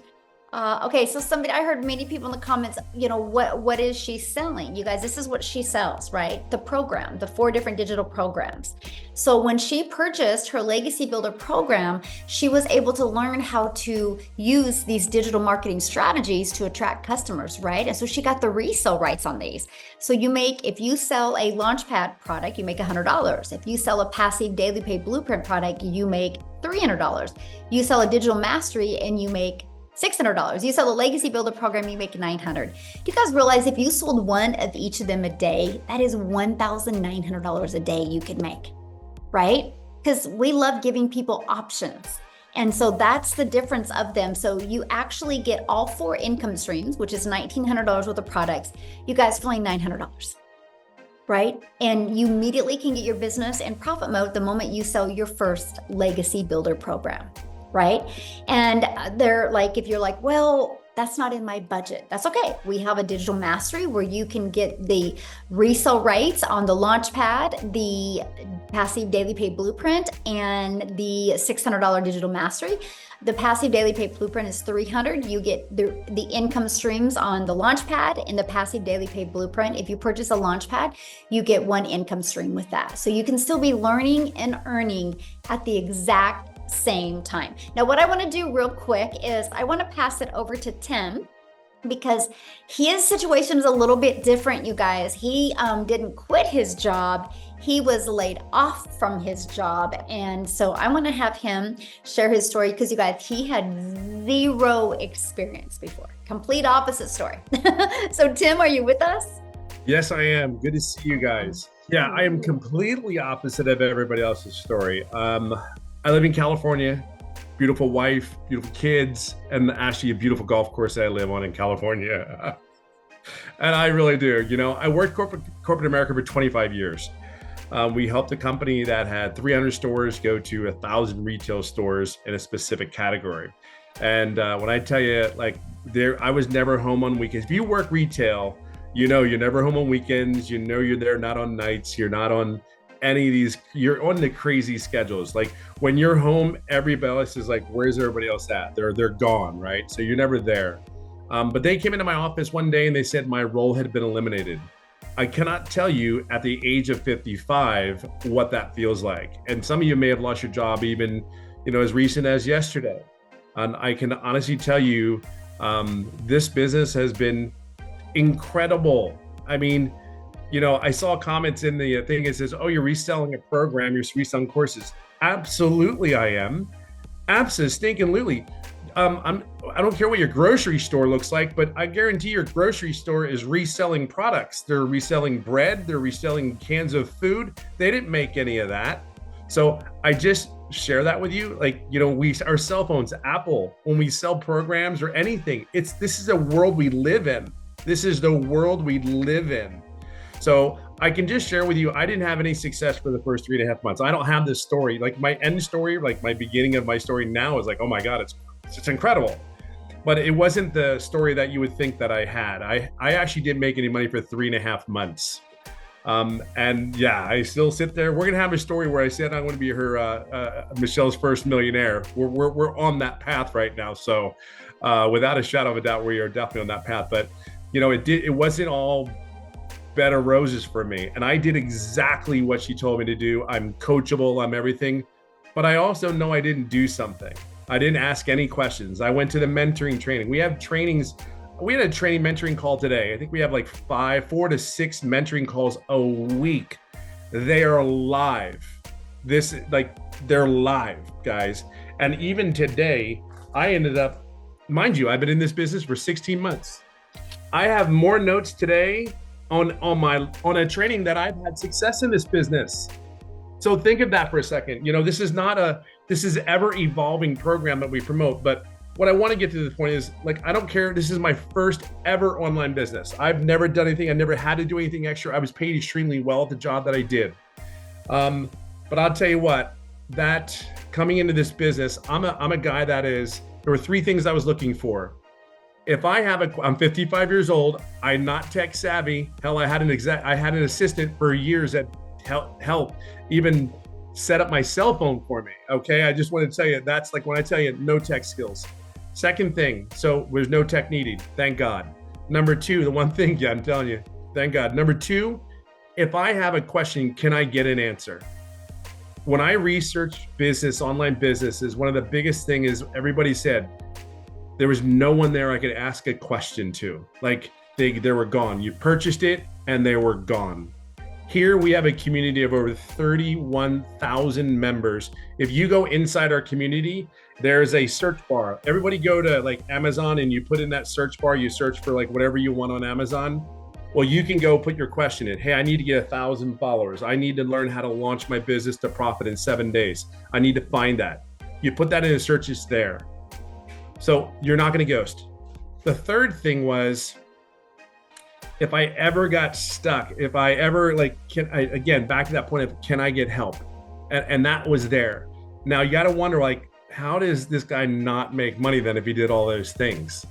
Okay, so I heard many people in the comments, what is she selling? You guys, this is what she sells, right? The program, the 4 different digital programs. So when she purchased her Legacy Builder program, she was able to learn how to use these digital marketing strategies to attract customers, right? And so she got the resale rights on these. So if you sell a Launchpad product, you make $100. If you sell a passive daily pay blueprint product, you make $300. You sell a digital mastery and you make $600. You sell a Legacy Builder program, you make $900. You guys realize if you sold one of each of them a day, that is $1,900 a day you could make, right? Because we love giving people options. And so that's the difference of them. So you actually get all 4 income streams, which is $1,900 worth of products. You guys for only $900, right? And you immediately can get your business in profit mode the moment you sell your first Legacy Builder program. Right? And they're like, if you're like, well, that's not in my budget. That's okay. We have a digital mastery where you can get the resale rights on the Launchpad, the passive daily pay blueprint, and the $600 digital mastery. The passive daily pay blueprint is $300. You get the income streams on the Launchpad and the passive daily pay blueprint. If you purchase a Launchpad, you get one income stream with that. So you can still be learning and earning at the exact same time. Now, what I want to do real quick is I want to pass it over to Tim, because his situation is a little bit different, you guys. He didn't quit his job. He was laid off from his job. And so I want to have him share his story, because you guys, he had zero experience before. Complete opposite story. So Tim, are you with us? Yes, I am. Good to see you guys. Yeah, I am completely opposite of everybody else's story. I live in California. Beautiful wife, beautiful kids, and actually a beautiful golf course that I live on in California. And I really do. You know, I worked corporate America for 25 years. We helped a company that had 300 stores go to 1,000 retail stores in a specific category. And when I tell you, like, I was never home on weekends. If you work retail, you know you're never home on weekends. You know you're there not on nights. You're not on any of these. You're on the crazy schedules. Like, when you're home, everybody else is like, where's everybody else at? They're gone, right? So you're never there. But they came into my office one day and they said my role had been eliminated. I cannot tell you at the age of 55 what that feels like. And some of you may have lost your job even, you know, as recent as yesterday. And I can honestly tell you, this business has been incredible. I mean, you know, I saw comments in the thing. It says, oh, you're reselling a program, you're reselling courses. Absolutely, I am. Absolutely. I don't care what your grocery store looks like, but I guarantee your grocery store is reselling products. They're reselling bread. They're reselling cans of food. They didn't make any of that. So I just share that with you. Like, you know, our cell phones, Apple, when we sell programs or anything, this is a world we live in. This is the world we live in. So I can just share with you, I didn't have any success for the first 3.5 months. I don't have this story. Like, my end story, like my beginning of my story now is like, oh my God, it's incredible. But it wasn't the story that you would think that I had. I actually didn't make any money for 3.5 months. And yeah, I still sit there. We're gonna have a story where I said I'm gonna be her Michelle's first millionaire. We're on that path right now. So without a shadow of a doubt, we are definitely on that path. But you know, it wasn't all bed of roses for me. And I did exactly what she told me to do. I'm coachable, I'm everything. But I also know I didn't do something. I didn't ask any questions. I went to the mentoring training. We have trainings. We had a training mentoring call today. I think we have like 4 to 6 mentoring calls a week. They are live. They're live, guys. And even today, I ended up, mind you, I've been in this business for 16 months. I have more notes today on a training that I've had success in this business. So think of that for a second. You know, this is ever evolving program that we promote. But what I want to get to the point is, like, I don't care. This is my first ever online business. I've never done anything. I never had to do anything extra. I was paid extremely well at the job that I did. But I'll tell you what, that coming into this business, I'm a guy there were 3 things I was looking for. If I'm 55 years old, I'm not tech savvy. Hell, I had an assistant for years that helped even set up my cell phone for me. Okay, I just want to tell you, that's like when I tell you no tech skills. Second thing, so there's no tech needed, thank God. Number 2, the one thing, yeah, I'm telling you, thank God. Number 2, if I have a question, can I get an answer? When I researched online businesses, one of the biggest thing is everybody said, there was no one there I could ask a question to. Like, they were gone. You purchased it and they were gone. Here we have a community of over 31,000 members. If you go inside our community, there's a search bar. Everybody go to like Amazon and you put in that search bar, you search for like whatever you want on Amazon. Well, you can go put your question in. Hey, I need to get 1,000 followers. I need to learn how to launch my business to profit in 7 days. I need to find that. You put that in the search, it's there. So you're not going to ghost. The third thing was, if I ever got stuck, if I ever again, back to that point of, can I get help? And that was there. Now you got to wonder, like, how does this guy not make money then if he did all those things?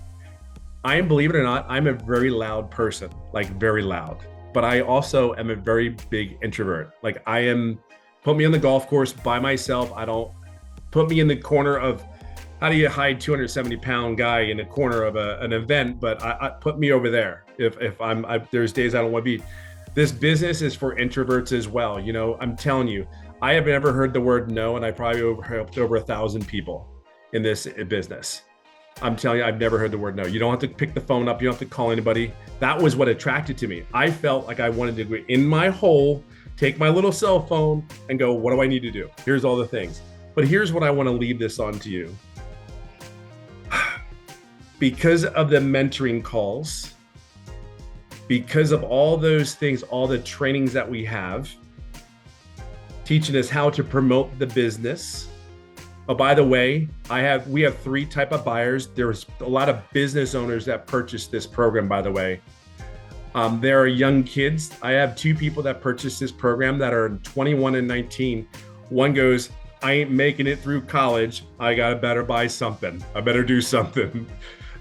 I am, believe it or not, I'm a very loud person, like very loud. But I also am a very big introvert. Like put me on the golf course by myself. I don't put me in the corner of, how do you hide 270-pound guy in a corner of an event? But I put me over there. If there's days I don't want to be. This business is for introverts as well. You know, I'm telling you, I have never heard the word no, and I probably helped over 1,000 people in this business. I'm telling you, I've never heard the word no. You don't have to pick the phone up. You don't have to call anybody. That was what attracted to me. I felt like I wanted to go in my hole, take my little cell phone and go, what do I need to do? Here's all the things. But here's what I want to leave this on to you. Because of the mentoring calls, because of all those things, all the trainings that we have, teaching us how to promote the business. Oh, by the way, we have 3 type of buyers. There's a lot of business owners that purchased this program, by the way. There are young kids. I have 2 people that purchased this program that are 21 and 19. One goes, I ain't making it through college. I gotta better buy something. I better do something.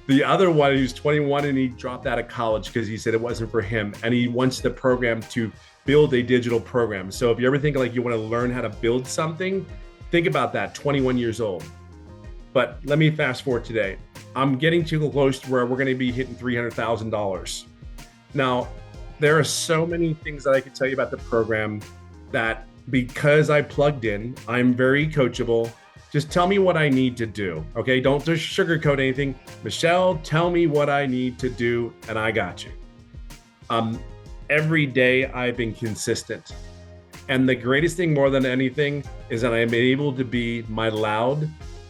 The other one, who's 21 and he dropped out of college because he said it wasn't for him. And he wants the program to build a digital program. So if you ever think like you want to learn how to build something, think about that, 21 years old. But let me fast forward today. I'm getting too close to where we're going to be hitting $300,000. Now, there are so many things that I could tell you about the program that because I plugged in, I'm very coachable. Just tell me what I need to do, okay? Don't just sugarcoat anything. Michelle, tell me what I need to do, and I got you. Every day I've been consistent. And the greatest thing more than anything is that I'm able to be my loud,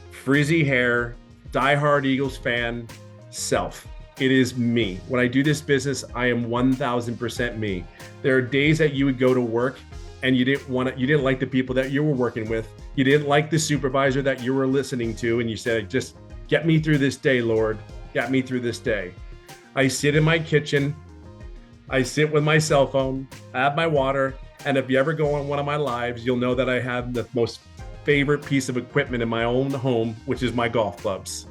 frizzy hair, diehard Eagles fan self. It is me. When I do this business, I am 1000% me. There are days that you would go to work and you didn't like the people that you were working with. You didn't like the supervisor that you were listening to. And you said, just get me through this day, Lord. Get me through this day. I sit in my kitchen. I sit with my cell phone. I have my water. And if you ever go on one of my lives, you'll know that I have the most favorite piece of equipment in my own home, which is my golf clubs.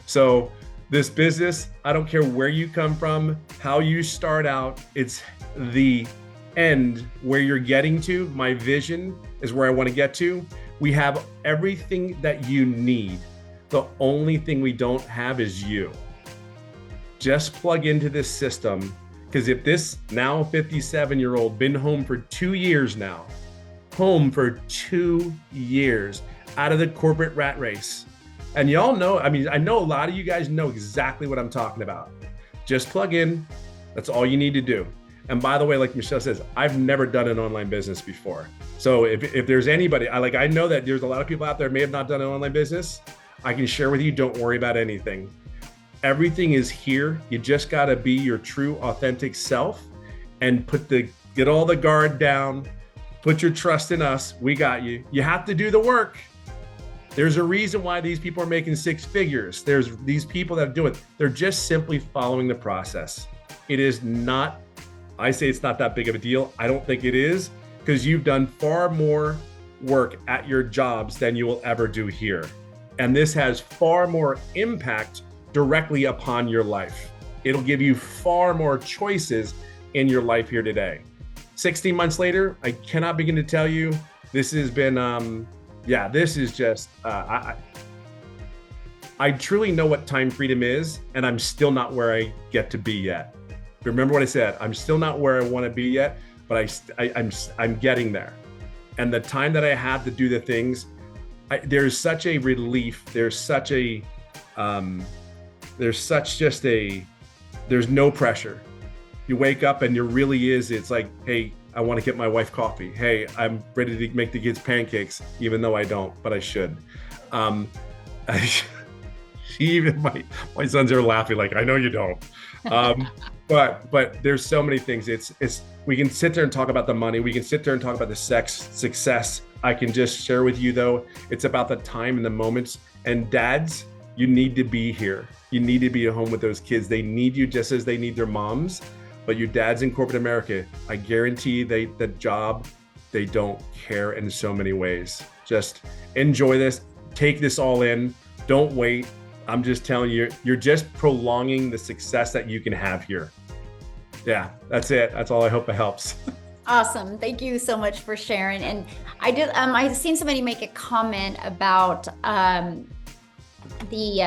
So this business, I don't care where you come from, how you start out, it's the end where you're getting to. My vision is where I want to get to. We have everything that you need. The only thing we don't have is you. Just plug into this system, because if this now 57-year-old been home for 2 years now, home for 2 years out of the corporate rat race. And y'all know, I mean, I know a lot of you guys know exactly what I'm talking about. Just plug in. That's all you need to do. And by the way, like Michelle says, I've never done an online business before. So if there's anybody, I know that there's a lot of people out there may have not done an online business. I can share with you, don't worry about anything. Everything is here. You just got to be your true, authentic self and get all the guard down. Put your trust in us. We got you. You have to do the work. There's a reason why these people are making 6 figures. There's these people that do it. They're just simply following the process. It is not, I say it's not that big of a deal. I don't think it is, because you've done far more work at your jobs than you will ever do here. And this has far more impact directly upon your life. It'll give you far more choices in your life here today. 16 months later, I cannot begin to tell you, this has been, this is just, I truly know what time freedom is, and I'm still not where I get to be yet. Remember what I said, I'm still not where I want to be yet, but I'm getting there. And the time that I have to do the things, there's such a relief, there's no pressure. You wake up and it's like, hey, I want to get my wife coffee. Hey, I'm ready to make the kids pancakes, even though I don't, but I should. Even my sons are laughing like, I know you don't. But there's so many things. We can sit there and talk about the money. We can sit there and talk about the success. I can just share with you though, it's about the time and the moments. And dads, you need to be here. You need to be at home with those kids. They need you just as they need their moms. But your dads in corporate America, I guarantee they don't care in so many ways. Just enjoy this, take this all in. Don't wait. I'm just telling you, you're just prolonging the success that you can have here. Yeah, that's it. That's all. I hope it helps. Awesome. Thank you so much for sharing. And I've seen somebody make a comment about the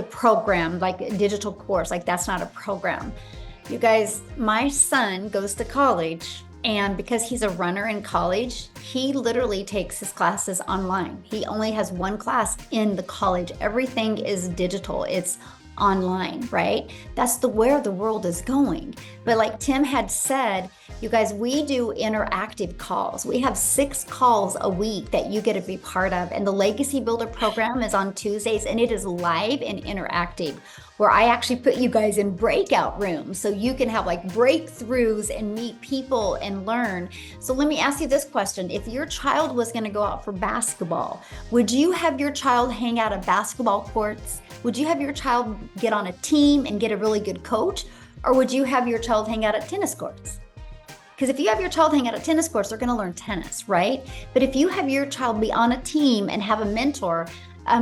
program, like a digital course, like that's not a program. You guys, my son goes to college, and because he's a runner in college, he literally takes his classes online. He only has one class in the college. Everything is digital. It's online, right? That's where the world is going. But like Tim had said, you guys, we do interactive calls. We have 6 calls a week that you get to be part of. And the Legacy Builder program is on Tuesdays, and it is live and interactive, where I actually put you guys in breakout rooms so you can have like breakthroughs and meet people and learn. So let me ask you this question. If your child was going to go out for basketball, would you have your child hang out at basketball courts? Would you have your child get on a team and get a really good coach? Or would you have your child hang out at tennis courts? Because if you have your child hang out at tennis courts, they're going to learn tennis, right? But if you have your child be on a team and have a mentor,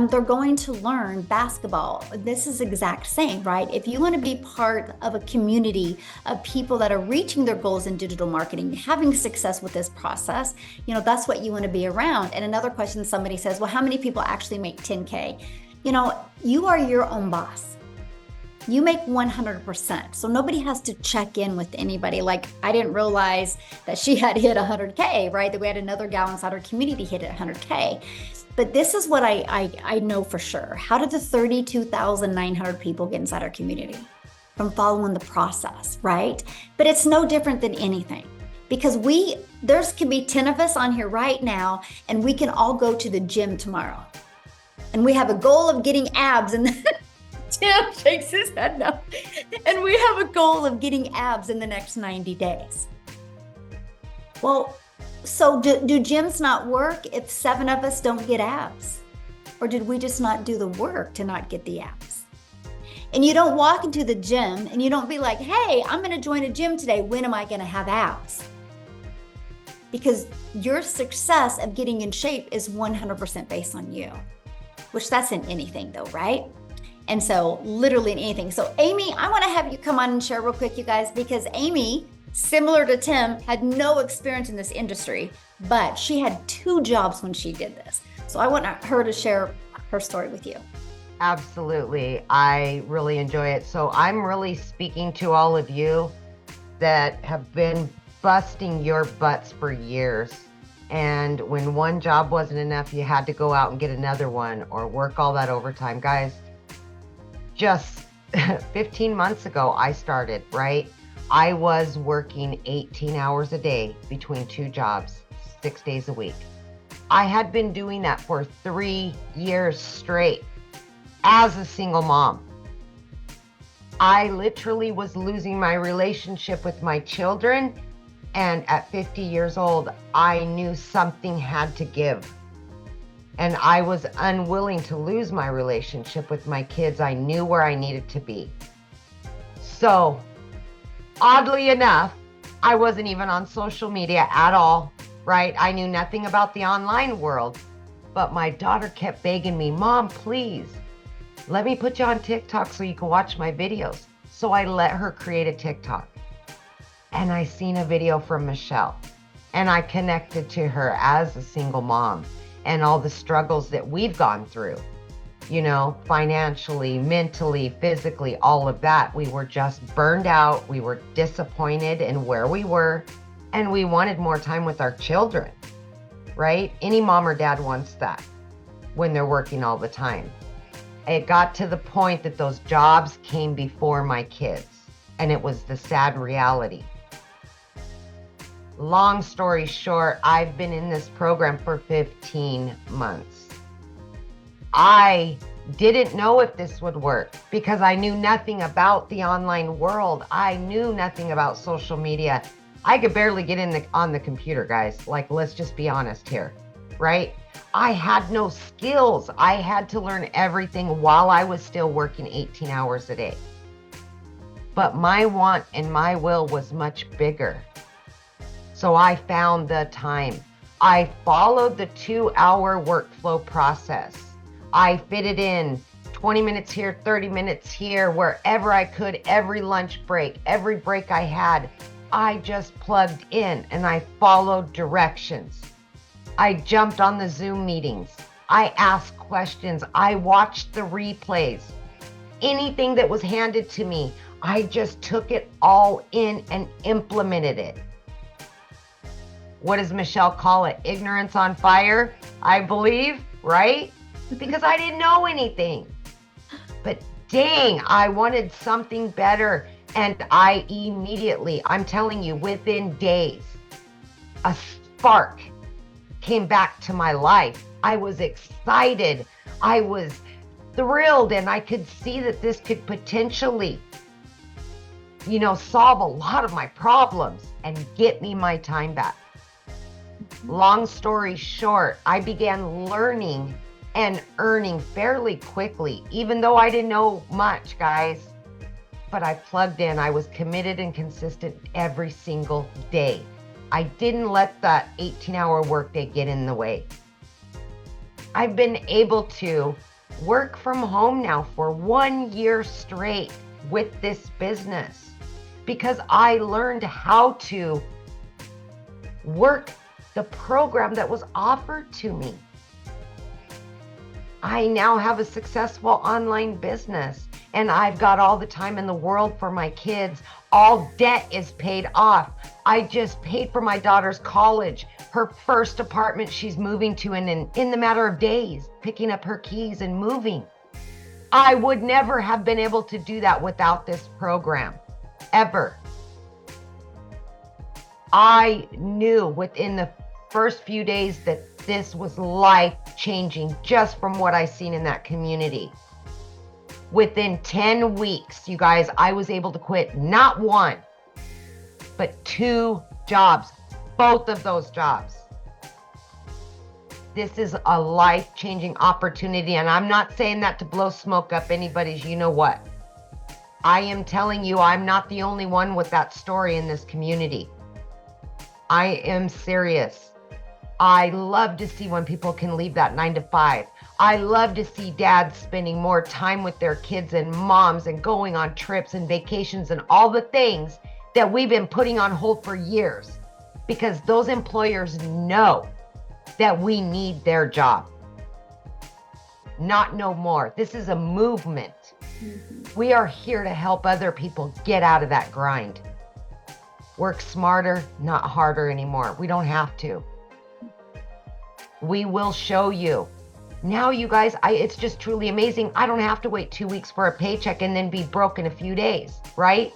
they're going to learn basketball. This is exact same, right? If you want to be part of a community of people that are reaching their goals in digital marketing, having success with this process, that's what you want to be around. And another question, somebody says, well, how many people actually make 10K? You are your own boss. You make 100%. So nobody has to check in with anybody. Like, I didn't realize that she had hit 100K, right? That we had another gal inside our community hit at 100K. But this is what I know for sure. How did the 32,900 people get inside our community? From following the process, right? But it's no different than anything, because there could be 10 of us on here right now, and we can all go to the gym tomorrow. And we have a goal of getting abs, and Tim shakes his head no. And we have a goal of getting abs in the next 90 days. Well, so do gyms not work if 7 of us don't get abs? Or did we just not do the work to not get the abs? And you don't walk into the gym and you don't be like, hey, I'm going to join a gym today. When am I going to have abs? Because your success of getting in shape is 100% based on you, which that's in anything though, right? And so literally in anything. So Amy, I want to have you come on and share real quick, you guys, because Amy, similar to Tim, had no experience in this industry, but she had 2 jobs when she did this. So I want her to share her story with you. Absolutely. I really enjoy it. So I'm really speaking to all of you that have been busting your butts for years. And when one job wasn't enough, you had to go out and get another one or work all that overtime. Guys, just 15 months ago, I started, right? I was working 18 hours a day between 2 jobs, 6 days a week. I had been doing that for 3 years straight as a single mom. I literally was losing my relationship with my children. And at 50 years old, I knew something had to give. And I was unwilling to lose my relationship with my kids. I knew where I needed to be. So, oddly enough, I wasn't even on social media at all, right? I knew nothing about the online world. But my daughter kept begging me, Mom, please, let me put you on TikTok so you can watch my videos. So I let her create a TikTok. And I seen a video from Michelle. And I connected to her as a single mom. And all the struggles that we've gone through, financially, mentally, physically, all of that. We were just burned out. We were disappointed in where we were, and we wanted more time with our children, right? Any mom or dad wants that when they're working all the time. It got to the point that those jobs came before my kids, and it was the sad reality. Long story short, I've been in this program for 15 months. I didn't know if this would work because I knew nothing about the online world. I knew nothing about social media. I could barely get on the computer, guys. Like, let's just be honest here, right? I had no skills. I had to learn everything while I was still working 18 hours a day. But my want and my will was much bigger. So I found the time. I followed the 2-hour workflow process. I fitted in 20 minutes here, 30 minutes here, wherever I could, every lunch break, every break I had. I just plugged in and I followed directions. I jumped on the Zoom meetings. I asked questions. I watched the replays. Anything that was handed to me, I just took it all in and implemented it. What does Michelle call it? Ignorance on fire, I believe, right? Because I didn't know anything. But dang, I wanted something better. And I immediately, I'm telling you, within days, a spark came back to my life. I was excited. I was thrilled, and I could see that this could potentially, solve a lot of my problems and get me my time back. Long story short, I began learning and earning fairly quickly, even though I didn't know much, guys. But I plugged in. I was committed and consistent every single day. I didn't let that 18-hour workday get in the way. I've been able to work from home now for 1 year straight with this business because I learned how to work the program that was offered to me. I now have a successful online business and I've got all the time in the world for my kids. All debt is paid off. I just paid for my daughter's college, her first apartment she's moving to in the matter of days, picking up her keys and moving. I would never have been able to do that without this program, ever. I knew within the first few days that this was life-changing just from what I seen in that community. Within 10 weeks, you guys, I was able to quit not one, but 2 jobs, both of those jobs. This is a life-changing opportunity, and I'm not saying that to blow smoke up anybody's you-know-what. I am telling you, I'm not the only one with that story in this community. I am serious. I love to see when people can leave that 9 to 5. I love to see dads spending more time with their kids and moms and going on trips and vacations and all the things that we've been putting on hold for years because those employers know that we need their job. Not no more. This is a movement. We are here to help other people get out of that grind. Work smarter, not harder anymore. We don't have to. We will show you. Now, you guys, it's just truly amazing. I don't have to wait 2 weeks for a paycheck and then be broke in a few days, right?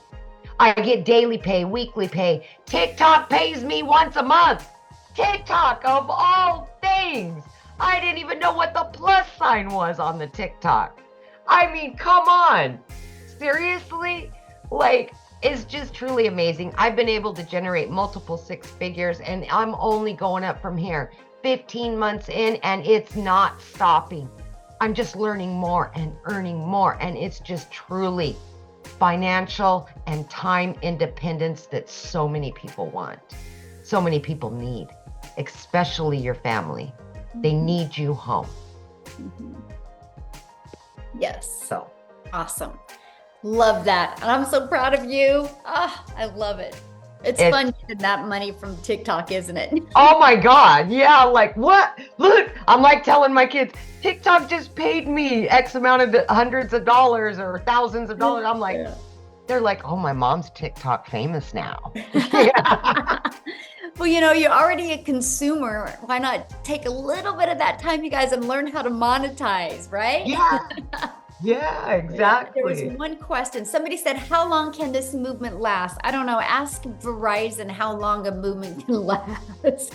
I get daily pay, weekly pay. TikTok pays me once a month. TikTok, of all things. I didn't even know what the plus sign was on the TikTok. I mean, come on. Seriously? It's just truly amazing. I've been able to generate multiple 6 figures, and I'm only going up from here. 15 months in, and it's not stopping. I'm just learning more and earning more, and it's just truly financial and time independence that so many people want, so many people need, especially your family. They need you home. Yes. So Awesome. Love that. And I'm so proud of you. I love it. It's fun getting that money from TikTok, isn't it? Oh my God. Yeah. What? Look, I'm telling my kids, TikTok just paid me X amount of hundreds of dollars or thousands of dollars. I'm they're like, oh, my mom's TikTok famous now. Well, you're already a consumer. Why not take a little bit of that time, you guys, and learn how to monetize, right? Yeah. Yeah, exactly. There was one question. Somebody said, how long can this movement last? I don't know. Ask Verizon how long a movement can last.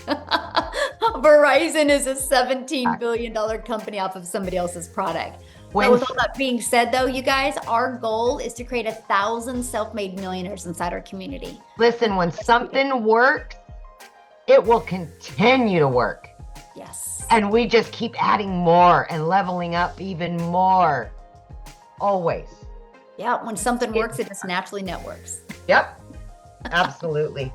Verizon is a $17 billion company off of somebody else's product. But with all that being said, though, you guys, our goal is to create 1,000 self-made millionaires inside our community. Listen, when something works, it will continue to work. Yes. And we just keep adding more and leveling up even more. Always. Yeah, when something works, it just naturally networks. Yep. Absolutely.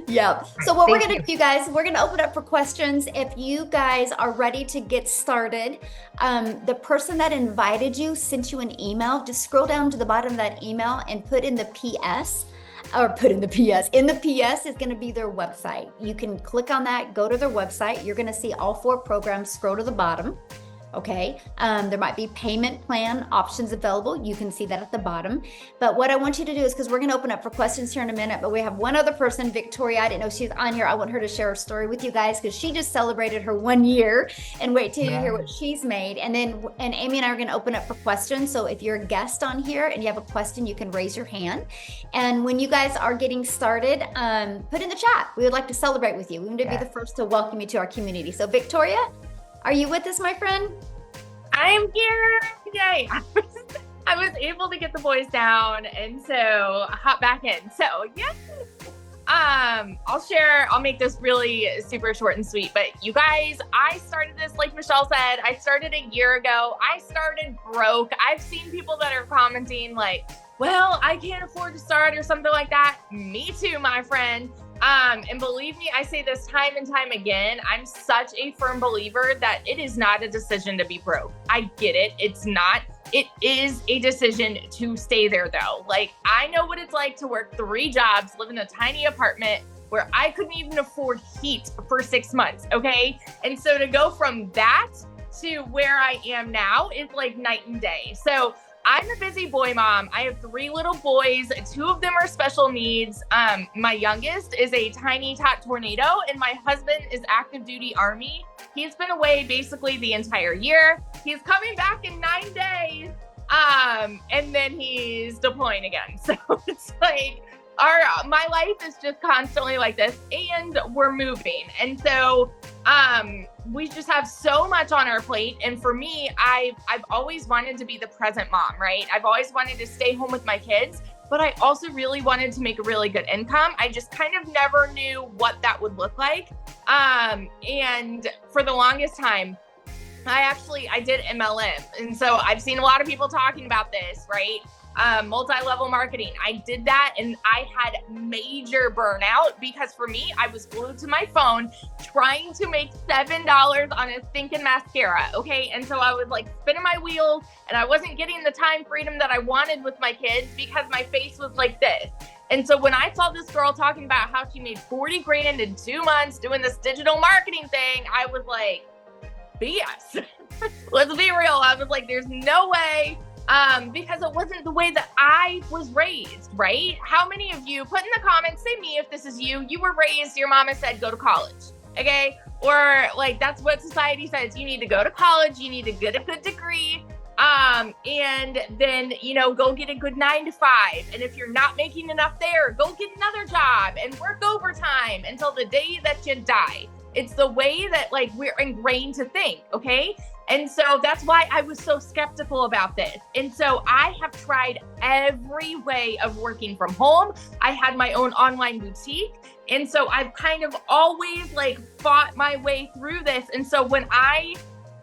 Yeah. So what we're Thank going to do, guys, we're going to open up for questions. If you guys are ready to get started, the person that invited you sent you an email. Just scroll down to the bottom of that email and put in the PS. Or put in the PS. In the PS is going to be their website. You can click on that, go to their website. You're going to see all 4 programs. Scroll to the bottom. Okay, there might be payment plan options available. You can see that at the bottom. But what I want you to do is, because we're going to open up for questions here in a minute, but we have one other person, Victoria. I didn't know she's on here. I want her to share her story with you guys because she just celebrated her 1 year, and wait till you hear what she's made. And Amy and I are going to open up for questions. So if you're a guest on here and you have a question, you can raise your hand. And when you guys are getting started, put in the chat. We would like to celebrate with you. We want to be the first to welcome you to our community. So Victoria, are you with us, my friend? I am here. Yay. I was able to get the boys down and so hop back in. So yeah. I'll make this really super short and sweet, but you guys, I started this, like Michelle said, I started a year ago. I started broke. I've seen people that are commenting like, well, I can't afford to start or something like that. Me too, my friend. And believe me, I say this time and time again, I'm such a firm believer that it is not a decision to be broke. I get it. It's not. It is a decision to stay there though. Like, I know what it's like to work 3 jobs, live in a tiny apartment where I couldn't even afford heat for 6 months. Okay. And so to go from that to where I am now is like night and day. So I'm a busy boy mom. I have 3 little boys. 2 of them are special needs. My youngest is a tiny tot tornado, and my husband is active duty Army. He's been away basically the entire year. He's coming back in 9 days. And then he's deploying again. So it's like my life is just constantly like this, and we're moving. And so we just have so much on our plate. And for me, I've always wanted to be the present mom, right? I've always wanted to stay home with my kids, but I also really wanted to make a really good income. I just kind of never knew what that would look like. And for the longest time, I did MLM. And so I've seen a lot of people talking about this, right? Multi-level marketing. I did that and I had major burnout because for me, I was glued to my phone trying to make $7 on a stinking mascara. Okay. And so I was like spinning my wheels and I wasn't getting the time freedom that I wanted with my kids because my face was like this. And so when I saw this girl talking about how she made 40 grand in 2 months doing this digital marketing thing, I was like, BS. Let's be real. I was like, there's no way. Because it wasn't the way that I was raised, right? How many of you, put in the comments, say me if this is you were raised, your mama said, go to college, okay? Or like, that's what society says. You need to go to college, you need to get a good degree, and then, go get a good 9 to 5. And if you're not making enough there, go get another job and work overtime until the day that you die. It's the way that like we're ingrained to think, okay? And so that's why I was so skeptical about this. And so I have tried every way of working from home. I had my own online boutique. And so I've kind of always like fought my way through this. And so when I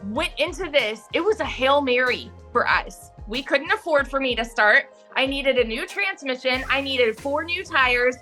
went into this, it was a Hail Mary for us. We couldn't afford for me to start. I needed a new transmission. I needed 4 new tires.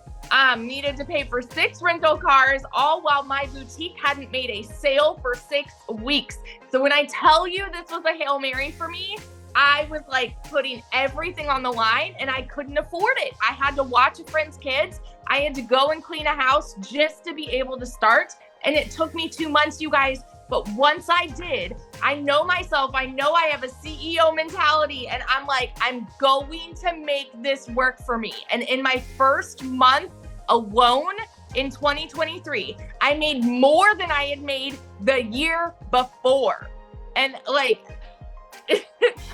Needed to pay for 6 rental cars, all while my boutique hadn't made a sale for 6 weeks. So when I tell you this was a Hail Mary for me, I was like putting everything on the line and I couldn't afford it. I had to watch a friend's kids. I had to go and clean a house just to be able to start. And it took me 2 months, you guys. But once I did, I know myself, I know I have a CEO mentality, and I'm like, I'm going to make this work for me. And in my first month alone in 2023, I made more than I had made the year before. And like,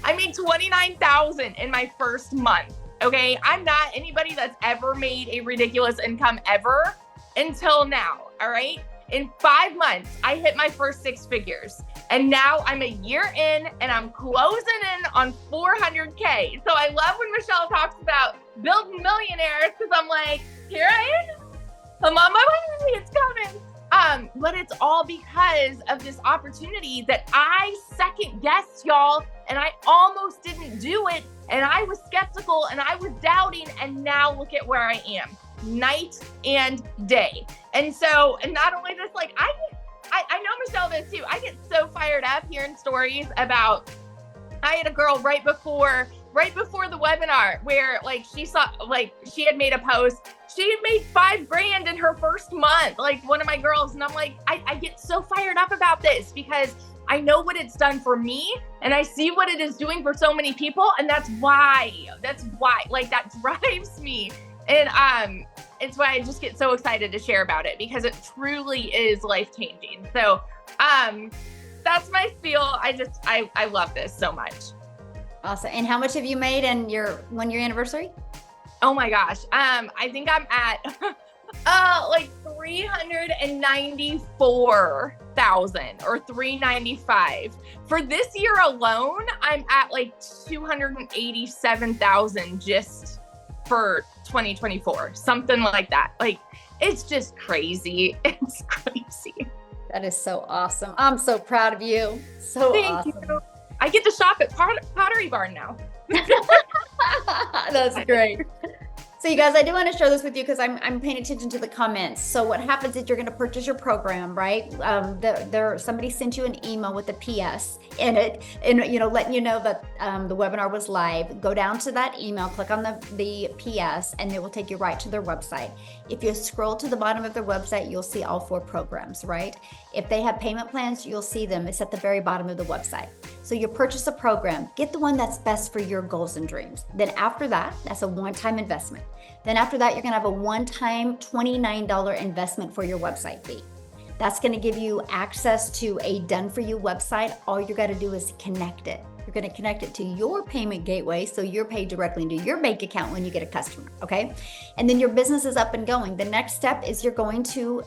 I made $29,000 in my first month. Okay. I'm not anybody that's ever made a ridiculous income ever until now. All right. In 5 months, I hit my first 6 figures. And now I'm a year in and I'm closing in on 400K. So I love when Michelle talks about building millionaires because I'm like, here I am. I'm on my way. It's coming. But it's all because of this opportunity that I second guessed, y'all. And I almost didn't do it. And I was skeptical and I was doubting. And now look at where I am. night and day. And so, and not only this, like I know Michelle does too. I get so fired up hearing stories about, I had a girl right before the webinar where like she had made a post. She had made $5,000 in her first month, like one of my girls. And I'm like, I get so fired up about this because I know what it's done for me and I see what it is doing for so many people. And that's why, like that drives me. And it's why I just get so excited to share about it because it truly is life-changing. So that's my spiel. I love this so much. Awesome. And how much have you made in your 1 year anniversary? Oh my gosh. I think I'm at like 394,000 or 395. For this year alone, I'm at like 287,000 just for 2024, something like that. Like, it's just crazy. It's crazy. That is so awesome. I'm so proud of you. So Thank awesome. you. I get to shop at Pottery Barn now. That's great. So you guys, I do want to share this with you because I'm paying attention to the comments. So what happens is you're going to purchase your program, right? Somebody sent you an email with a PS in it, and letting you know that the webinar was live. Go down to that email, click on the PS, and it will take you right to their website. If you scroll to the bottom of their website, you'll see all 4 programs, right? If they have payment plans, you'll see them. It's at the very bottom of the website. So you purchase a program, get the one that's best for your goals and dreams. Then after that, that's a one-time investment. Then after that, you're gonna have a one-time $29 investment for your website fee. That's gonna give you access to a done-for-you website. All you gotta do is connect it. You're gonna connect it to your payment gateway, so you're paid directly into your bank account when you get a customer, okay? And then your business is up and going. The next step is you're going to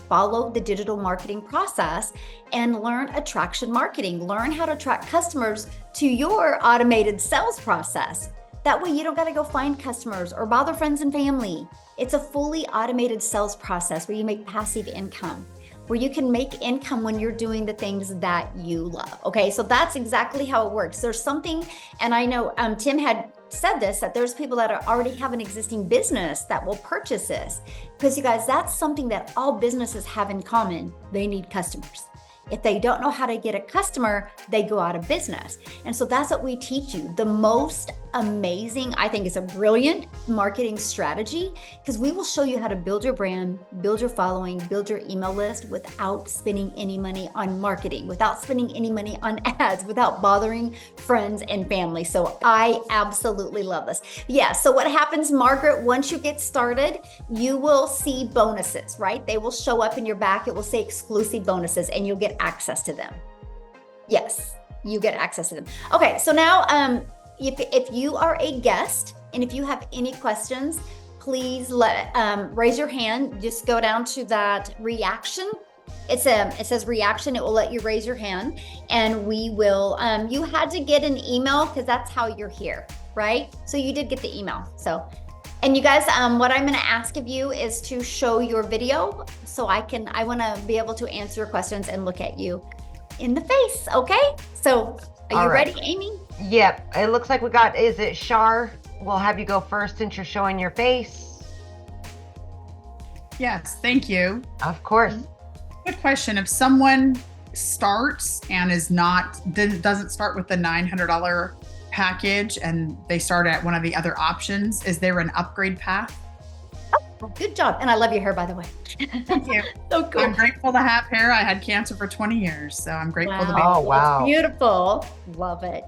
follow the digital marketing process and learn attraction marketing. Learn how to attract customers to your automated sales process. That way you don't got to go find customers or bother friends and family. It's a fully automated sales process where you make passive income, where you can make income when you're doing the things that you love. Okay, so that's exactly how it works. There's something, and I know Tim had said this, that there's people that already have an existing business that will purchase this. Because you guys, that's something that all businesses have in common. They need customers. If they don't know how to get a customer, they go out of business. And so that's what we teach you. The most amazing, I think it's a brilliant marketing strategy, because we will show you how to build your brand, build your following, build your email list without spending any money on marketing, without spending any money on ads, without bothering friends and family. So I absolutely love this. Yeah, so what happens, Margaret, once you get started, you will see bonuses, right? They will show up in your back. It will say exclusive bonuses and you'll get access to them. Yes, you get access to them. Okay, so now if you are a guest and if you have any questions, please raise your hand. Just go down to that reaction. It says reaction. It will let you raise your hand, and we will. You had to get an email because that's how you're here, right? So you did get the email. So, and you guys, what I'm going to ask of you is to show your video, so I want to be able to answer your questions and look at you in the face. Okay? So, are you ready, Amy? Yep. It looks like we got. Is it Shar? We'll have you go first since you're showing your face. Yes, thank you. Of course. Good question. If someone starts and doesn't start with the $900 package and they start at one of the other options, is there an upgrade path? Oh, good job. And I love your hair, by the way. Thank you. So cool. I'm grateful to have hair. I had cancer for 20 years, so I'm grateful to be. Oh, wow. That's beautiful. Love it.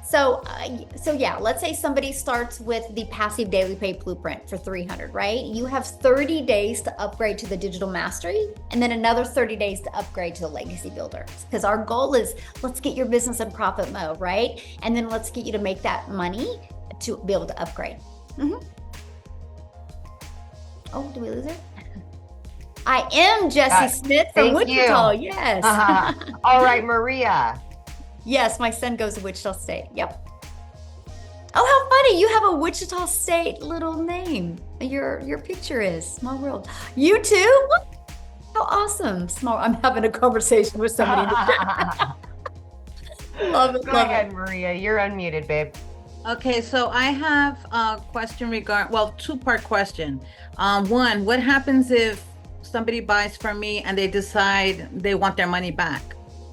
So yeah, let's say somebody starts with the passive daily pay blueprint for $300, right? You have 30 days to upgrade to the digital mastery, and then another 30 days to upgrade to the legacy builder. Because our goal is, let's get your business in profit mode, right? And then let's get you to make that money to be able to upgrade. Oh, did we lose her? I am Jessie Smith from Wichita. Yes. All right, Maria. Yes, my son goes to Wichita State. Yep. Oh, how funny. You have a Wichita State little name. Your picture is Small World. You too? How awesome. I'm having a conversation with somebody. Love it. Go ahead, Maria. You're unmuted, babe. Okay, so I have a question two-part question. One, what happens if somebody buys from me and they decide they want their money back?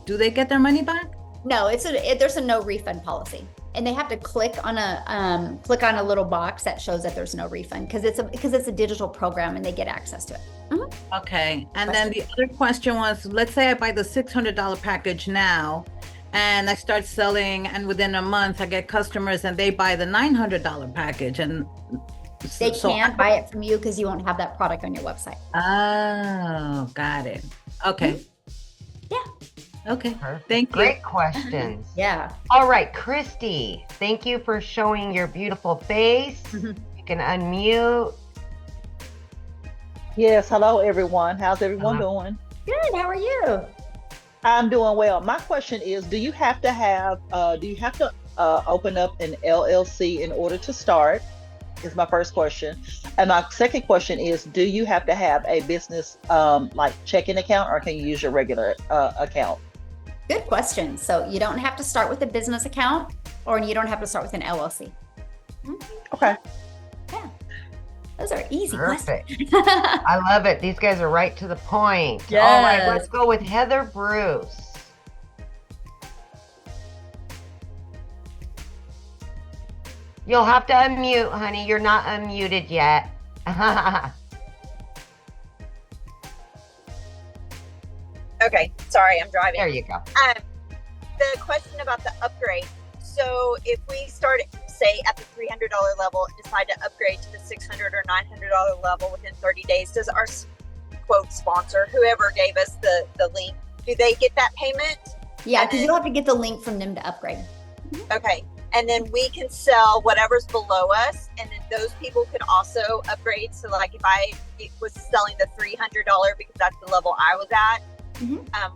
Do they get their money back? No, there's a no refund policy, and they have to click on a little box that shows that there's no refund because it's a digital program and they get access to it. Mm-hmm. Okay, and then the other question was, let's say I buy the $600 package now, and I start selling, and within a month I get customers and they buy the $900 package, and they can't buy it from you because you won't have that product on your website. Oh, got it. Okay. Mm-hmm. Yeah. Okay. Perfect. Thank you. Great questions. Yeah. All right, Christy, thank you for showing your beautiful face. Mhm. You can unmute. Yes, hello everyone. How's everyone doing? Good. How are you? I'm doing well. My question is, do you have to open up an LLC in order to start? Is my first question. And my second question is, do you have to have a business like checking account, or can you use your regular account? Good question. So you don't have to start with a business account, or you don't have to start with an LLC. Okay. Yeah. Those are easy Perfect. questions. I love it. These guys are right to the point. Yes. All right, let's go with Heather Bruce. You'll have to unmute, honey. You're not unmuted yet. Okay, sorry, I'm driving. There you go. The question about the upgrade. So if we start, say, at the $300 level and decide to upgrade to the $600 or $900 level within 30 days, does our quote sponsor, whoever gave us the link, do they get that payment? Yeah, because you'll have to get the link from them to upgrade. Okay. And then we can sell whatever's below us, and then those people could also upgrade. So like if I was selling the $300 because that's the level I was at,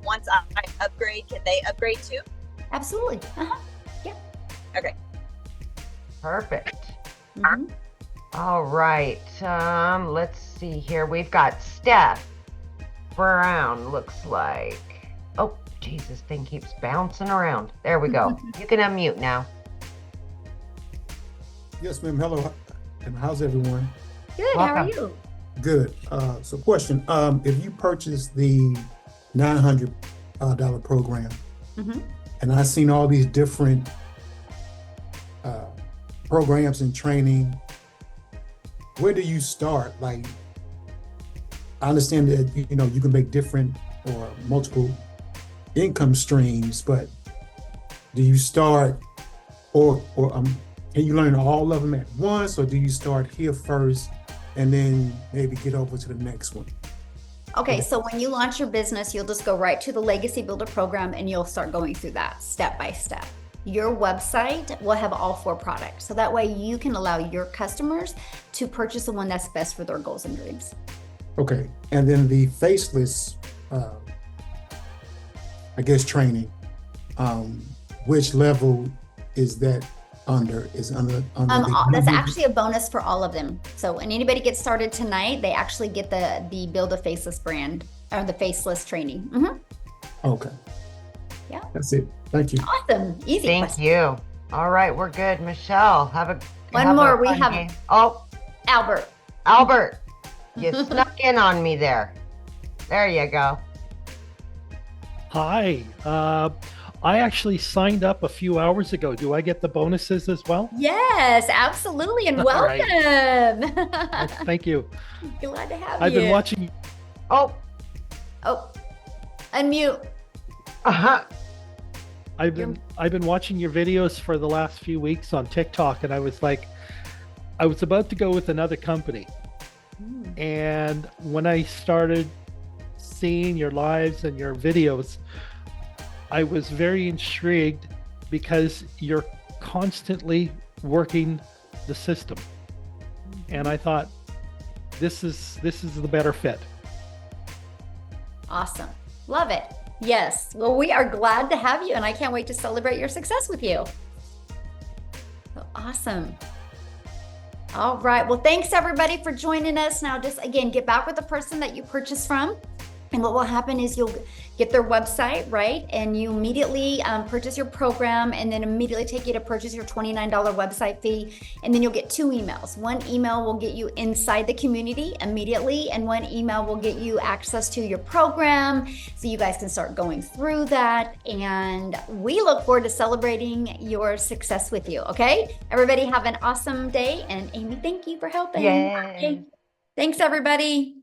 once I upgrade, can they upgrade too? Absolutely. Yeah. Okay. Perfect. Mhm. All right. Let's see here. We've got Steph Brown, looks like. Oh, geez, this thing keeps bouncing around. There we go. You can unmute now. Yes, ma'am. Hello, and how's everyone? Good. Welcome. How are you? Good. So question, if you purchase the $900 program, Mhm. and I've seen all these different programs and training, where do you start? Like, I understand that, you can make different or multiple income streams, but do you start or can you learn all of them at once, or do you start here first and then maybe get over to the next one? Okay, so when you launch your business, you'll just go right to the Legacy Builder program and you'll start going through that step by step. Your website will have all 4 products. So that way you can allow your customers to purchase the one that's best for their goals and dreams. Okay, and then the faceless, training, which level is that under? Is under That's actually a bonus for all of them. So when anybody gets started tonight, they actually get the Build a Faceless brand or the faceless training. Okay. Yeah. That's it. Thank you. Awesome. Easy. Thank question. you. All right, we're good. Michelle, One more. We fun have game. Oh, Albert. Albert, you snuck in on me there. There you go. Hi. I actually signed up a few hours ago. Do I get the bonuses as well? Yes, absolutely. And All right. welcome. Thank you. Glad to have I've you. been watching. Oh, unmute. I've been watching your videos for the last few weeks on TikTok, and I was about to go with another company. And when I started seeing your lives and your videos, I was very intrigued because you're constantly working the system. And I thought, this is the better fit. Awesome. Love it. Yes. Well, we are glad to have you, and I can't wait to celebrate your success with you. So awesome. All right. Well, thanks everybody for joining us. Now, just again, get back with the person that you purchased from And what will happen is you'll get their website, right? And you immediately purchase your program, and then immediately take you to purchase your $29 website fee. And then you'll get 2 emails. One email will get you inside the community immediately, and one email will get you access to your program so you guys can start going through that. And we look forward to celebrating your success with you, okay? Everybody have an awesome day. And Amy, thank you for helping. Yay. Okay. Thanks, everybody.